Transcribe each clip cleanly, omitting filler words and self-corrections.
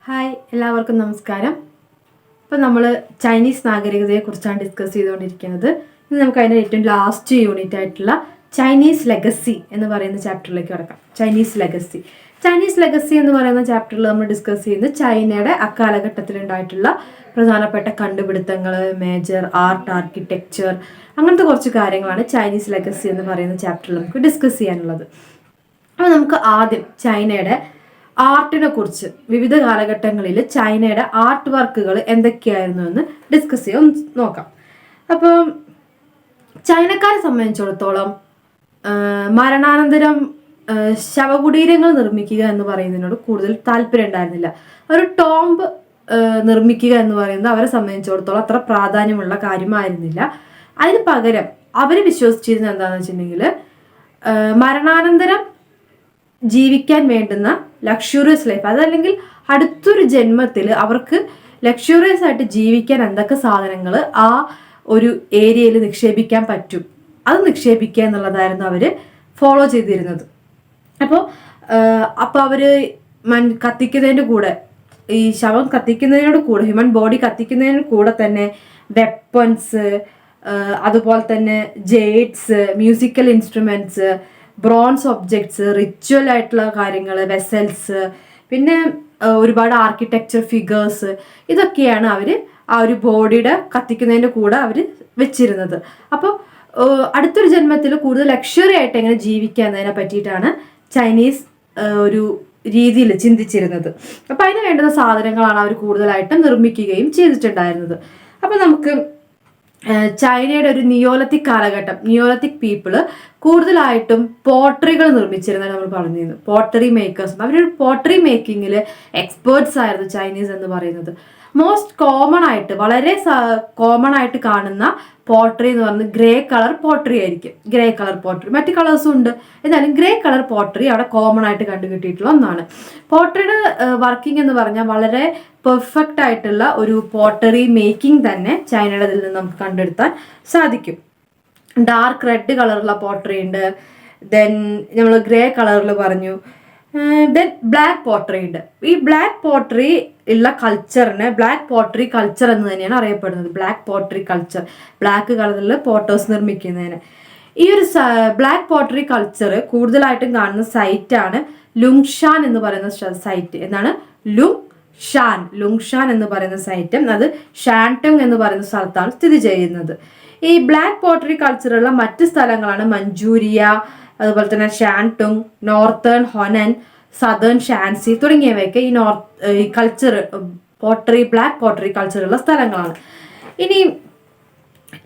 Hi, എല്ലാവർക്കും നമസ്കാരം. അപ്പോൾ നമ്മൾ ചൈനീസ് നാഗരികതയെക്കുറിച്ചാണ് ഡിസ്കസ് ചെയ്തുകൊണ്ടിരിക്കുന്നത്. ഇന്ന് നമുക്ക് അതിൻ്റെ ഏറ്റവും ലാസ്റ്റ് യൂണിറ്റ് ആയിട്ടുള്ള ചൈനീസ് ലെഗസി എന്ന് പറയുന്ന ചാപ്റ്ററിലേക്ക് കിടക്കാം. ചൈനീസ് ലെഗസി എന്ന് പറയുന്ന ചാപ്റ്ററിൽ നമ്മൾ ഡിസ്കസ് ചെയ്യുന്നത് ചൈനയുടെ അക്കാലഘട്ടത്തിലുണ്ടായിട്ടുള്ള പ്രധാനപ്പെട്ട കണ്ടുപിടുത്തങ്ങൾ, മേജർ ആർട്ട്, ആർക്കിടെക്ചർ, അങ്ങനത്തെ കുറച്ച് കാര്യങ്ങളാണ് ചൈനീസ് ലെഗസി എന്ന് പറയുന്ന ചാപ്റ്ററിൽ നമുക്ക് ഡിസ്കസ് ചെയ്യാനുള്ളത്. അപ്പോൾ നമുക്ക് ആദ്യം ചൈനയുടെ ആർട്ടിനെ കുറിച്ച്, വിവിധ കാലഘട്ടങ്ങളിൽ ചൈനയുടെ ആർട്ട് വർക്കുകൾ എന്തൊക്കെയായിരുന്നു എന്ന് ഡിസ്കസ് ചെയ്യാൻ നോക്കാം. അപ്പം ചൈനക്കാരെ സംബന്ധിച്ചിടത്തോളം മരണാനന്തരം ശവകുടീരങ്ങൾ നിർമ്മിക്കുക എന്ന് പറയുന്നതിനോട് കൂടുതൽ താല്പര്യം ഉണ്ടായിരുന്നില്ല. ഒരു ടോംബ് നിർമ്മിക്കുക എന്ന് പറയുന്നത് അവരെ സംബന്ധിച്ചിടത്തോളം അത്ര പ്രാധാന്യമുള്ള കാര്യമായിരുന്നില്ല. അതിന് പകരം അവർ വിശ്വസിച്ചിരുന്നത് എന്താണെന്ന് വെച്ചിട്ടുണ്ടെങ്കിൽ മരണാനന്തരം ജീവിക്കാൻ വേണ്ടുന്ന ലക്ഷൂറിയസ് ലൈഫ്, അതല്ലെങ്കിൽ അടുത്തൊരു ജന്മത്തിൽ അവർക്ക് ലക്ഷൂറിയസ് ആയിട്ട് ജീവിക്കാൻ എന്തൊക്കെ സാധനങ്ങൾ ആ ഒരു ഏരിയയിൽ നിക്ഷേപിക്കാൻ പറ്റും അത് നിക്ഷേപിക്കുക എന്നുള്ളതായിരുന്നു അവർ ഫോളോ ചെയ്തിരുന്നത്. അപ്പോൾ അവർ കത്തിക്കുന്നതിൻ്റെ കൂടെ, ഈ ശവം കത്തിക്കുന്നതിനോട് കൂടെ, ഹ്യൂമൻ ബോഡി കത്തിക്കുന്നതിന് കൂടെ തന്നെ വെപ്പൺസ്, അതുപോലെ തന്നെ jades, musical instruments, bronze objects, ritual ആയിട്ടുള്ള കാര്യങ്ങൾ, വെസൽസ്, പിന്നെ ഒരുപാട് ആർക്കിടെക്ചർ ഫിഗേഴ്സ്, ഇതൊക്കെയാണ് അവർ ആ ഒരു ബോഡിയുടെ കത്തിക്കുന്നതിൻ്റെ കൂടെ അവർ വെച്ചിരുന്നത്. അപ്പോൾ അടുത്തൊരു ജന്മത്തിൽ കൂടുതൽ ലക്ഷറി ആയിട്ട് എങ്ങനെ ജീവിക്കുക എന്നതിനെ പറ്റിയിട്ടാണ് ചൈനീസ് ഒരു രീതിയിൽ ചിന്തിച്ചിരുന്നത്. അപ്പോൾ അതിന് വേണ്ടുന്ന സാധനങ്ങളാണ് അവർ കൂടുതലായിട്ടും നിർമ്മിക്കുകയും ചെയ്തിട്ടുണ്ടായിരുന്നത്. അപ്പോൾ നമുക്ക് ചൈനയുടെ ഒരു നിയോലത്തിക് കാലഘട്ടം, നിയോലത്തിക് പീപ്പിള് കൂടുതലായിട്ടും പോട്ടറികൾ നിർമ്മിച്ചിരുന്നത് നമ്മൾ പറഞ്ഞിരുന്നു. പോട്ടറി മേക്കേഴ്സ്, അവരൊരു പോട്ടറി മേക്കിങ്ങിൽ എക്സ്പേർട്സ് ആയിരുന്നു ചൈനീസ് എന്ന് പറയുന്നത്. മോസ്റ്റ് കോമൺ ആയിട്ട്, വളരെ കോമൺ ആയിട്ട് കാണുന്ന പോട്ടറി എന്ന് പറയുന്നത് ഗ്രേ കളർ പോട്ടറി ആയിരിക്കും. ഗ്രേ കളർ പോട്ടറി, മറ്റ് കളേഴ്സും ഉണ്ട്, എന്നാലും ഗ്രേ കളർ പോട്ടറി അവിടെ കോമൺ ആയിട്ട് കണ്ടുകിട്ടിയിട്ടുള്ള ഒന്നാണ്. പോട്ടറിയുടെ വർക്കിംഗ് എന്ന് പറഞ്ഞാൽ വളരെ പെർഫെക്റ്റ് ആയിട്ടുള്ള ഒരു പോട്ടറി മേക്കിംഗ് തന്നെ ചൈനയുടെ ഇതിൽ നിന്ന് നമുക്ക് കണ്ടെടുത്താൻ സാധിക്കും. ഡാർക്ക് റെഡ് കളറുള്ള പോട്ടറി ഉണ്ട്, ദെൻ നമ്മൾ ഗ്രേ കളറിൽ പറഞ്ഞു, ദെൻ ബ്ലാക്ക് പോട്ടറി ഉണ്ട്. ഈ ബ്ലാക്ക് പോട്ടറി ഉള്ള കൾച്ചറിനെ ബ്ലാക്ക് പോട്ടറി കൾച്ചർ എന്ന് തന്നെയാണ് അറിയപ്പെടുന്നത്. ബ്ലാക്ക് പോട്ടറി കൾച്ചർ, ബ്ലാക്ക് കളറിൽ പോട്ടേഴ്സ് നിർമ്മിക്കുന്നതിന്. ഈ ഒരു ബ്ലാക്ക് പോട്ടറി കൾച്ചർ കൂടുതലായിട്ടും കാണുന്ന സൈറ്റാണ് ലുങ്ഷാൻ എന്ന് പറയുന്ന സൈറ്റ്. എന്നാണ് ലുങ്ഷാൻ എന്ന് പറയുന്ന സൈറ്റ്. അത് ഷാൻടങ് എന്ന് പറയുന്ന സ്ഥലത്താണ് സ്ഥിതി ചെയ്യുന്നത്. ഈ ബ്ലാക്ക് പോട്ടറി കൾച്ചറുള്ള മറ്റ് സ്ഥലങ്ങളാണ് മഞ്ചൂരിയ, അതുപോലെ തന്നെ ഷാൻടുങ്, നോർത്തേൺ ഹൊനൻ, സദേൺ ഷാൻസി തുടങ്ങിയവയൊക്കെ ഈ കൾച്ചർ ബ്ലാക്ക് പോട്ടറി കൾച്ചറുള്ള സ്ഥലങ്ങളാണ്. ഇനി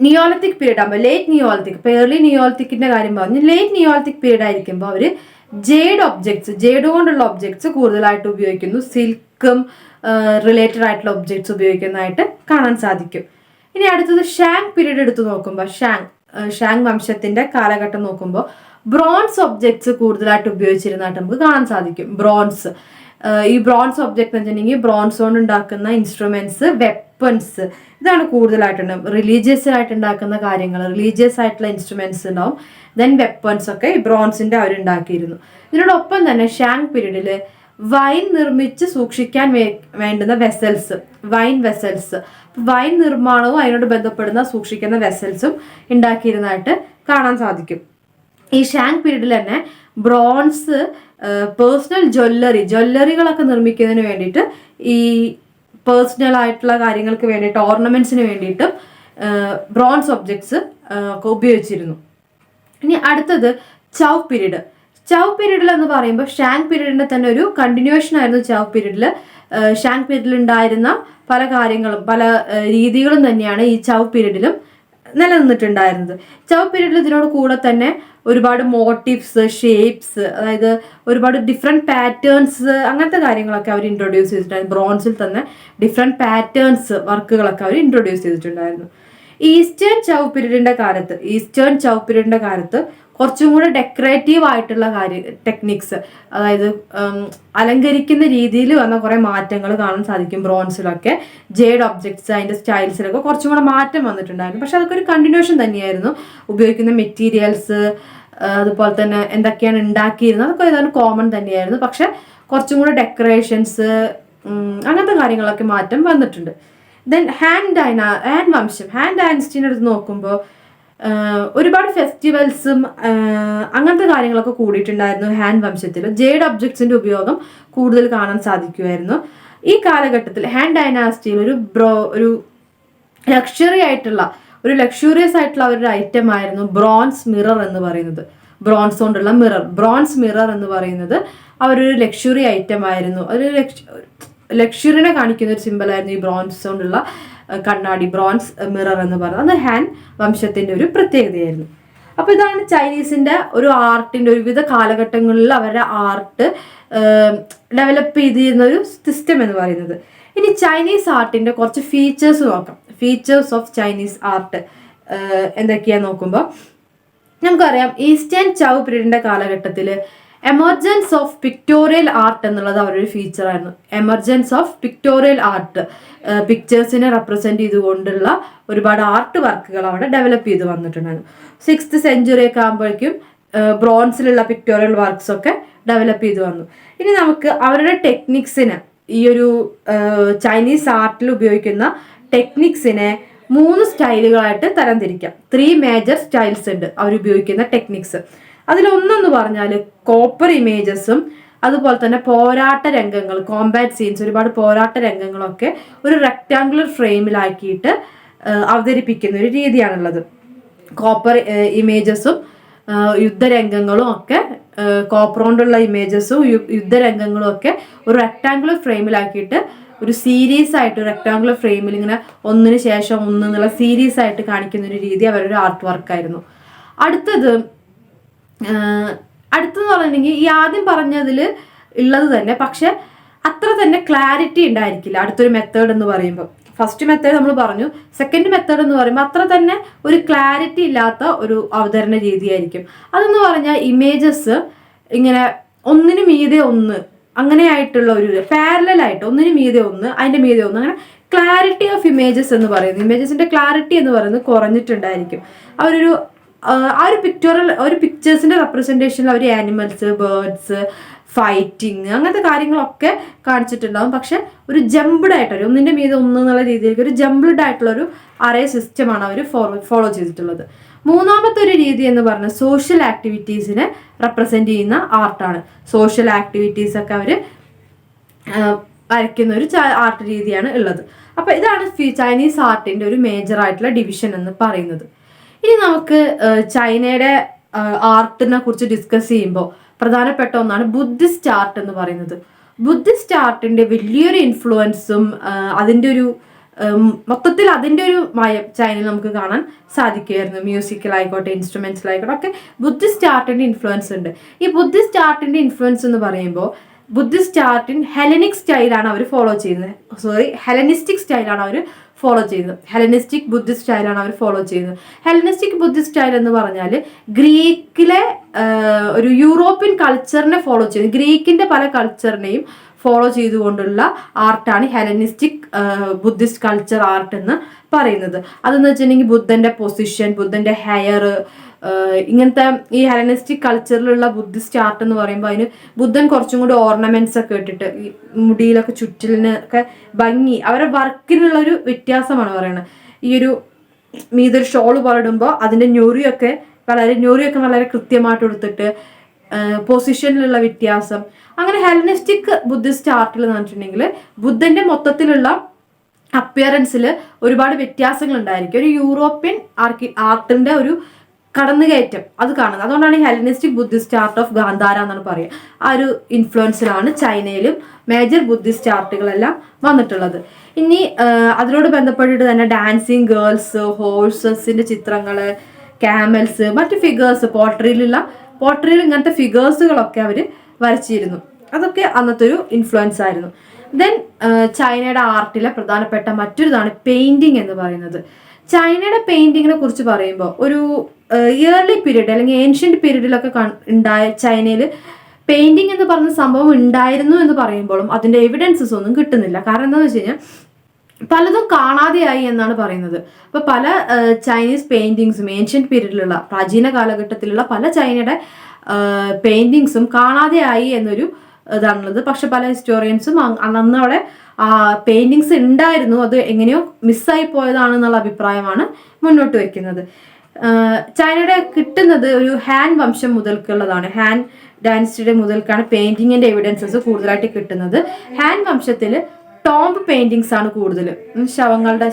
നിയോളിത്തിക് പീരീഡ് ആകുമ്പോൾ, ലേറ്റ് നിയോളിത്തിക്, ഏർലി നിയോളിത്തിക്കിന്റെ കാര്യം പറഞ്ഞു. ലേറ്റ് നിയോളിത്തിക് പീരീഡ് ആയിരിക്കുമ്പോൾ അവർ ജേഡ് കൊണ്ടുള്ള ഒബ്ജക്ട്സ് കൂടുതലായിട്ട് ഉപയോഗിക്കുന്നു. സിൽക്കും റിലേറ്റഡ് ആയിട്ടുള്ള ഒബ്ജക്ട്സ് ഉപയോഗിക്കുന്നതായിട്ട് കാണാൻ സാധിക്കും. ഇനി അടുത്തത് ഷാങ് പീരീഡ് എടുത്ത് നോക്കുമ്പോൾ, ഷാങ് വംശത്തിന്റെ കാലഘട്ടം നോക്കുമ്പോൾ ബ്രോൺസ് ഒബ്ജക്ട്സ് കൂടുതലായിട്ട് ഉപയോഗിച്ചിരുന്നതായിട്ട് നമുക്ക് കാണാൻ സാധിക്കും. ഈ ബ്രോൺസ് ഒബ്ജക്ട് എന്ന് വെച്ചിട്ടുണ്ടെങ്കിൽ ബ്രോൺസ് കൊണ്ട് ഉണ്ടാക്കുന്ന ഇൻസ്ട്രുമെന്റ്സ്, വെപ്പൺസ്, ഇതാണ് കൂടുതലായിട്ടുണ്ടാവും. റിലീജിയസ് ആയിട്ട് ഉണ്ടാക്കുന്ന കാര്യങ്ങൾ, റിലീജിയസ് ആയിട്ടുള്ള ഇൻസ്ട്രുമെന്റ്സ് ഉണ്ടാവും. ദെൻ വെപ്പൺസ് ഒക്കെ ഈ ബ്രോൺസിന്റെ അവരുണ്ടാക്കിയിരുന്നു. ഇതിനോടൊപ്പം തന്നെ ഷാങ് പീരീഡിൽ വൈൻ നിർമ്മിച്ച് സൂക്ഷിക്കാൻ വേണ്ടുന്ന വൈൻ നിർമ്മാണവും അതിനോട് ബന്ധപ്പെടുന്ന സൂക്ഷിക്കുന്ന വെസൽസും ഉണ്ടാക്കിയിരുന്നതായിട്ട് കാണാൻ സാധിക്കും. ഈ ഷാങ് പീരീഡിൽ തന്നെ ബ്രോൺസ് പേഴ്സണൽ ജ്വല്ലറികളൊക്കെ നിർമ്മിക്കുന്നതിന് വേണ്ടിയിട്ട്, ഈ പേഴ്സണൽ ആയിട്ടുള്ള കാര്യങ്ങൾക്ക് വേണ്ടിയിട്ട്, ഓർണമെന്റ്സിന് വേണ്ടിയിട്ടും ബ്രോൺസ് ഒബ്ജക്ട്സ് ഒക്കെ ഉപയോഗിച്ചിരുന്നു. ഇനി അടുത്തത് ചൗ പീരീഡിൽ എന്ന് പറയുമ്പോൾ ഷാങ് പീരീഡിന്റെ തന്നെ ഒരു കണ്ടിന്യൂവേഷൻ ആയിരുന്നു. ഷാങ് പീരീഡിൽ ഉണ്ടായിരുന്ന പല കാര്യങ്ങളും, പല രീതികളും തന്നെയാണ് ഈ ചൗ പീരീഡിലും നിലനിന്നിട്ടുണ്ടായിരുന്നത്. ചൗ പീരീഡിൽ ഇതിനോട് കൂടെ തന്നെ ഒരുപാട് മോട്ടീവ്സ്, ഷേപ്സ്, അതായത് ഒരുപാട് ഡിഫറെൻറ്റ് പാറ്റേൺസ്, അങ്ങനത്തെ കാര്യങ്ങളൊക്കെ അവർ ഇൻട്രൊഡ്യൂസ് ചെയ്തിട്ടുണ്ടായിരുന്നു. ബ്രോൺസിൽ തന്നെ ഡിഫറെൻറ്റ് പാറ്റേൺസ് വർക്കുകളൊക്കെ അവർ ഇൻട്രൊഡ്യൂസ് ചെയ്തിട്ടുണ്ടായിരുന്നു. ഈസ്റ്റേൺ ചൗ പീരീഡിന്റെ കാലത്ത് കുറച്ചും കൂടെ ഡെക്കറേറ്റീവ് ആയിട്ടുള്ള ടെക്നിക്സ്, അതായത് അലങ്കരിക്കുന്ന രീതിയിൽ വന്ന കുറേ മാറ്റങ്ങൾ കാണാൻ സാധിക്കും. ബ്രോൺസിലൊക്കെ ജേഡ് ഒബ്ജക്ട്സ്, അതിൻ്റെ സ്റ്റൈൽസിലൊക്കെ കുറച്ചും കൂടെ മാറ്റം വന്നിട്ടുണ്ടായിരുന്നു. പക്ഷെ അതൊക്കെ ഒരു കണ്ടിന്യൂഷൻ തന്നെയായിരുന്നു. ഉപയോഗിക്കുന്ന മെറ്റീരിയൽസ്, അതുപോലെ തന്നെ എന്തൊക്കെയാണ് ഉണ്ടാക്കിയിരുന്നത്, അതൊക്കെ ഏതാണ്ട് കോമൺ തന്നെയായിരുന്നു. പക്ഷെ കുറച്ചും കൂടെ ഡെക്കറേഷൻസ്, അങ്ങനത്തെ കാര്യങ്ങളൊക്കെ മാറ്റം വന്നിട്ടുണ്ട്. ദെൻ ഹാൻ വംശം, ഹാൻ ഡൈനസ്റ്റിൻ്റെ അടുത്ത് നോക്കുമ്പോൾ ഒരുപാട് ഫെസ്റ്റിവൽസും അങ്ങനത്തെ കാര്യങ്ങളൊക്കെ കൂടിയിട്ടുണ്ടായിരുന്നു ഹാൻ വംശത്തിൽ. ജേഡ് ഒബ്ജക്ട്സിന്റെ ഉപയോഗം കൂടുതൽ കാണാൻ സാധിക്കുമായിരുന്നു. ഈ കാലഘട്ടത്തിൽ ഹാൻ ഡൈനാസ്റ്റിയിൽ ഒരു ലക്ഷറിയസ് ആയിട്ടുള്ള ഒരു ഐറ്റം ആയിരുന്നു ബ്രോൺസ് മിറർ എന്ന് പറയുന്നത്. ബ്രോൺസ് കൊണ്ടുള്ള ബ്രോൺസ് മിറർ എന്ന് പറയുന്നത് അവരൊരു ലക്ഷറി ഐറ്റം ആയിരുന്നു. ഒരു ലക്ഷറിനെ കാണിക്കുന്ന ഒരു സിമ്പിൾ ആയിരുന്നു ഈ ബ്രോൺസ് കൊണ്ടുള്ള കണ്ണാടി, ബ്രോൺസ് മിറർ എന്ന് പറയുന്നത്. അത് ഹാൻ വംശത്തിന്റെ ഒരു പ്രത്യേകതയായിരുന്നു. അപ്പൊ ഇതാണ് ചൈനീസിന്റെ ഒരു ആർട്ടിന്റെ വിവിധ കാലഘട്ടങ്ങളിൽ അവരുടെ ആർട്ട് ഡെവലപ്പ് ചെയ്തിരുന്ന ഒരു സിസ്റ്റം എന്ന് പറയുന്നത്. ഇനി ചൈനീസ് ആർട്ടിന്റെ കുറച്ച് ഫീച്ചേഴ്സ് നോക്കാം. ഫീച്ചേഴ്സ് ഓഫ് ചൈനീസ് ആർട്ട് എന്തൊക്കെയാ നോക്കുമ്പോൾ നമുക്കറിയാം, ഈസ്റ്റേൺ ചൗ പീരീഡിന്റെ കാലഘട്ടത്തിൽ എമർജൻസ് ഓഫ് പിക്ടോറിയൽ ആർട്ട് എന്നുള്ളത് അവരൊരു ഫീച്ചറായിരുന്നു. എമർജൻസ് ഓഫ് പിക്ടോറിയൽ ആർട്ട്, പിക്ചേഴ്സിനെ റെപ്രസെന്റ് ചെയ്തുകൊണ്ടുള്ള ഒരുപാട് ആർട്ട് വർക്കുകൾ അവിടെ ഡെവലപ്പ് ചെയ്ത് വന്നിട്ടുണ്ടായിരുന്നു. 6th century ഒക്കെ ആകുമ്പോഴേക്കും ബ്രോൺസിലുള്ള പിക്ടോറിയൽ വർക്ക്സ് ഒക്കെ ഡെവലപ്പ് ചെയ്ത് വന്നു. ഇനി നമുക്ക് അവരുടെ ടെക്നിക്സിന്, ഈ ഒരു ചൈനീസ് ആർട്ടിൽ ഉപയോഗിക്കുന്ന ടെക്നിക്സിനെ 3 സ്റ്റൈലുകളായിട്ട് തരംതിരിക്കാം. 3 മേജർ സ്റ്റൈൽസ് ഉണ്ട് അവരുപയോഗിക്കുന്ന ടെക്നിക്സ്. അതിലൊന്നെന്ന് പറഞ്ഞാൽ കോപ്പർ ഇമേജസും അതുപോലെ തന്നെ പോരാട്ട രംഗങ്ങൾ, കോമ്പാറ്റ് സീൻസ്, ഒരുപാട് പോരാട്ട രംഗങ്ങളൊക്കെ ഒരു റെക്ടാങ്കുലർ ഫ്രെയിമിലാക്കിയിട്ട് അവതരിപ്പിക്കുന്ന ഒരു രീതിയാണുള്ളത്. കോപ്പർ ഇമേജസും യുദ്ധരംഗങ്ങളും ഒക്കെ, കോപ്പർ കൊണ്ടുള്ള ഇമേജസും യുദ്ധരംഗങ്ങളും ഒക്കെ ഒരു റെക്ടാങ്കുലർ ഫ്രെയിമിലാക്കിയിട്ട് ഒരു സീരീസ് ആയിട്ട് റെക്ടാങ്കുലർ ഫ്രെയിമിൽ ഇങ്ങനെ ഒന്നിന് ശേഷം ഒന്ന് എന്നുള്ള സീരീസ് ആയിട്ട് കാണിക്കുന്ന ഒരു രീതി അവരുടെ ആർട്ട് വർക്കായിരുന്നു. അടുത്തെന്ന് പറഞ്ഞിട്ടുണ്ടെങ്കിൽ ഈ ആദ്യം പറഞ്ഞതിൽ ഉള്ളത് തന്നെ, പക്ഷെ അത്ര തന്നെ ക്ലാരിറ്റി ഉണ്ടായിരിക്കില്ല അടുത്തൊരു മെത്തേഡ് എന്ന് പറയുമ്പോൾ. ഫസ്റ്റ് മെത്തേഡ് നമ്മൾ പറഞ്ഞു, സെക്കൻഡ് മെത്തേഡ് എന്ന് പറയുമ്പോൾ അത്ര തന്നെ ഒരു ക്ലാരിറ്റി ഇല്ലാത്ത ഒരു അവതരണ രീതിയായിരിക്കും. അതെന്ന് പറഞ്ഞാൽ ഇമേജസ് ഇങ്ങനെ ഒന്നിനു മീതെ ഒന്ന് അങ്ങനെയായിട്ടുള്ള ഒരു പാരലലായിട്ട് ഒന്നിനു മീതെ ഒന്ന് അതിൻ്റെ മീതെ ഒന്ന്, അങ്ങനെ ക്ലാരിറ്റി ഓഫ് ഇമേജസ് എന്ന് പറയുന്നത്, ഇമേജസിന്റെ ക്ലാരിറ്റി എന്ന് പറയുന്നത് കുറഞ്ഞിട്ടുണ്ടായിരിക്കും. ആ ഒരു പിക്ചേഴ്സിന്റെ റെപ്രസെന്റേഷനിൽ അവർ ആനിമൽസ്, ബേർഡ്സ്, ഫൈറ്റിങ് അങ്ങനത്തെ കാര്യങ്ങളൊക്കെ കാണിച്ചിട്ടുണ്ടാവും. പക്ഷെ ഒരു ജംബ്ഡ് ആയിട്ടൊരു ഒന്നിന്റെ മീതെ ഒന്ന് എന്നുള്ള രീതിയിലേക്ക് ഒരു ജംബ്ഡ് ആയിട്ടുള്ള ഒരു അറേ സിസ്റ്റമാണ് അവർ ഫോളോ ചെയ്തിട്ടുള്ളത്. മൂന്നാമത്തെ ഒരു രീതി എന്ന് പറഞ്ഞാൽ സോഷ്യൽ ആക്ടിവിറ്റീസിനെ റെപ്രസെന്റ് ചെയ്യുന്ന ആർട്ടാണ്. സോഷ്യൽ ആക്ടിവിറ്റീസ് ഒക്കെ അവർ വരയ്ക്കുന്ന ഒരു ആർട്ട് രീതിയാണ് ഉള്ളത്. അപ്പൊ ഇതാണ് ചൈനീസ് ആർട്ടിന്റെ ഒരു മേജർ ആയിട്ടുള്ള ഡിവിഷൻ എന്ന് പറയുന്നത്. ഇനി നമുക്ക് ചൈനയുടെ ആർട്ടിനെ കുറിച്ച് ഡിസ്കസ് ചെയ്യുമ്പോൾ പ്രധാനപ്പെട്ട ഒന്നാണ് ബുദ്ധിസ്റ്റ് ആർട്ട് എന്ന് പറയുന്നത്. ബുദ്ധിസ്റ്റ് ആർട്ടിന്റെ വലിയൊരു ഇൻഫ്ലുവൻസും അതിൻ്റെ ഒരു മൊത്തത്തിൽ അതിൻ്റെ ഒരു മയം ചൈനയിൽ നമുക്ക് കാണാൻ സാധിക്കുമായിരുന്നു. മ്യൂസിക്കിലായിക്കോട്ടെ, ഇൻസ്ട്രുമെന്റ്സിലായിക്കോട്ടെ ഒക്കെ ബുദ്ധിസ്റ്റ് ആർട്ടിന്റെ ഇൻഫ്ലുവൻസ് ഉണ്ട്. ഈ ബുദ്ധിസ്റ്റ് ആർട്ടിന്റെ ഇൻഫ്ലുവൻസ് എന്ന് പറയുമ്പോൾ ബുദ്ധിസ്റ്റ് ആർട്ടിൻ ഹെലനിക് സ്റ്റൈലാണ് അവർ ഫോളോ ചെയ്യുന്നത്. ഹെലനിസ്റ്റിക് സ്റ്റൈലാണ് അവർ ഫോളോ ചെയ്യുന്നത്. ഹെലനിസ്റ്റിക് ബുദ്ധിസ്റ്റ് സ്റ്റൈലാണ് അവർ ഫോളോ ചെയ്യുന്നത്. ഹെലനിസ്റ്റിക് ബുദ്ധിസ്റ്റ് സ്റ്റൈൽ എന്ന് പറഞ്ഞാൽ ഗ്രീക്കിലെ ഒരു യൂറോപ്യൻ കൾച്ചറിനെ ഫോളോ ചെയ്യുന്നത്, ഗ്രീക്കിന്റെ പല കൾച്ചറിനെയും ഫോളോ ചെയ്തുകൊണ്ടുള്ള ആർട്ടാണ് ഹെലനിസ്റ്റിക് ബുദ്ധിസ്റ്റ് കൾച്ചർ ആർട്ട് എന്ന് പറയുന്നത്. അതെന്ന് വെച്ചിട്ടുണ്ടെങ്കിൽ ബുദ്ധന്റെ പൊസിഷൻ, ബുദ്ധന്റെ ഹെയർ, ഇങ്ങനത്തെ ഈ ഹെലനിസ്റ്റിക് കൾച്ചറിലുള്ള ബുദ്ധിസ്റ്റ് ആർട്ട് എന്ന് പറയുമ്പോൾ അതിന് ബുദ്ധൻ കുറച്ചും കൂടി ഓർണമെന്റ്സ് ഒക്കെ ഇട്ടിട്ട് ഈ മുടിയിലൊക്കെ ചുറ്റിലിന് ഒക്കെ ഭംഗി, അവരുടെ വർക്കിനുള്ള ഒരു വ്യത്യാസമാണ് പറയുന്നത്. ഈ ഒരു മീതൊരു ഷോള് പോലിടുമ്പോൾ അതിന്റെ ഞൊറിയൊക്കെ വളരെ കൃത്യമായിട്ട് എടുത്തിട്ട് പൊസിഷനിലുള്ള വ്യത്യാസം, അങ്ങനെ ഹെലനിസ്റ്റിക് ബുദ്ധിസ്റ്റ് ആർട്ടിൽ എന്ന് പറഞ്ഞിട്ടുണ്ടെങ്കിൽ ബുദ്ധന്റെ മൊത്തത്തിലുള്ള അപ്പിയറൻസിൽ ഒരുപാട് വ്യത്യാസങ്ങൾ ഉണ്ടായിരിക്കും. ഒരു യൂറോപ്യൻ ആർട്ടിന്റെ ഒരു കടന്നുകയറ്റം അത് കാണുന്നത്. അതുകൊണ്ടാണ് ഈ Hellenistic Buddhist art of Gandhara എന്നാണ് പറയുക. ആ ഒരു ഇൻഫ്ലുവൻസിലാണ് ചൈനയിലും മേജർ ബുദ്ധിസ്റ്റ് ആർട്ടുകളെല്ലാം വന്നിട്ടുള്ളത്. ഇനി അതിനോട് ബന്ധപ്പെട്ടിട്ട് തന്നെ ഡാൻസിങ് ഗേൾസ്, ഹോഴ്സസിന്റെ ചിത്രങ്ങൾ, ക്യാമൽസ്, മറ്റ് ഫിഗേഴ്സ്, പോട്രിയിൽ ഇങ്ങനത്തെ ഫിഗേഴ്സുകളൊക്കെ അവർ വരച്ചിരുന്നു. അതൊക്കെ അന്നത്തെ ഒരു ഇൻഫ്ലുവൻസ് ആയിരുന്നു. ദെൻ ചൈനയുടെ ആർട്ടിലെ പ്രധാനപ്പെട്ട മറ്റൊരിതാണ് പെയിന്റിങ് എന്ന് പറയുന്നത്. ചൈനയുടെ പെയിന്റിങ്ങിനെ കുറിച്ച് പറയുമ്പോൾ ഒരു ഇയർലി പീരീഡ് അല്ലെങ്കിൽ ഏൻഷ്യന്റ് പീരീഡിലൊക്കെ ഉണ്ടായ ചൈനയിൽ പെയിന്റിങ് എന്ന് പറഞ്ഞ സംഭവം ഉണ്ടായിരുന്നു എന്ന് പറയുമ്പോഴും അതിന്റെ എവിഡൻസസ് ഒന്നും കിട്ടുന്നില്ല. കാരണം എന്താണെന്ന് വെച്ച് കഴിഞ്ഞാൽ പലതും കാണാതെയായി എന്നാണ് പറയുന്നത്. അപ്പൊ പല ചൈനീസ് പെയിന്റിങ്സും ഏൻഷ്യന്റ് പീരീഡിലുള്ള പ്രാചീന കാലഘട്ടത്തിലുള്ള പല ചൈനയുടെ പെയിന്റിങ്സും കാണാതെയായി എന്നൊരു ഇതാണുള്ളത്. പക്ഷെ പല ഹിസ്റ്റോറിയൻസും അന്ന് അവിടെ പെയിന്റിങ്സ് ഉണ്ടായിരുന്നു, അത് എങ്ങനെയോ മിസ്സായി പോയതാണെന്നുള്ള അഭിപ്രായമാണ് മുന്നോട്ട് വെക്കുന്നത്. ചൈനയുടെ കിട്ടുന്നത് ഒരു ഹാൻ വംശം മുതൽക്കുള്ളതാണ്. ഹാൻ ഡൈനസ്റ്റിയുടെ മുതൽക്കാണ് പെയിന്റിങ്ങിന്റെ എവിഡൻസസ് കൂടുതലായിട്ട് കിട്ടുന്നത്. ഹാൻ വംശത്തിൽ ടോംബ് പെയിന്റിങ്സ് ആണ് കൂടുതൽ, ശവങ്ങളുടെ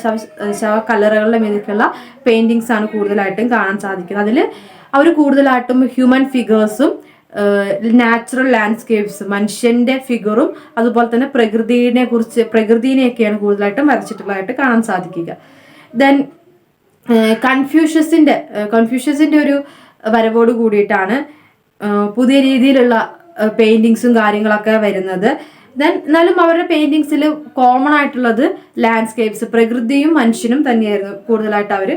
കല്ലറകളുടെ മേലേക്കുള്ള പെയിന്റിങ്സ് ആണ് കൂടുതലായിട്ടും കാണാൻ സാധിക്കുന്നത്. അതിൽ അവർ കൂടുതലായിട്ടും ഹ്യൂമൻ ഫിഗേഴ്സും നാച്ചുറൽ ലാൻഡ്സ്കേപ്സ്, മനുഷ്യന്റെ ഫിഗറും അതുപോലെ തന്നെ പ്രകൃതിനെയൊക്കെയാണ് കൂടുതലായിട്ടും വരച്ചിട്ടുള്ളതായിട്ട് കാണാൻ സാധിക്കുക. ദെൻ കൺഫ്യൂഷ്യസിന്റെ ഒരു വരവോട് കൂടിയിട്ടാണ് പുതിയ രീതിയിലുള്ള പെയിന്റിങ്സും കാര്യങ്ങളൊക്കെ വരുന്നത്. ദെൻ എന്നാലും അവരുടെ പെയിന്റിങ്സിൽ കോമൺ ആയിട്ടുള്ളത് ലാൻഡ്സ്കേപ്സ്, പ്രകൃതിയും മനുഷ്യനും തന്നെയായിരുന്നു കൂടുതലായിട്ട് അവർ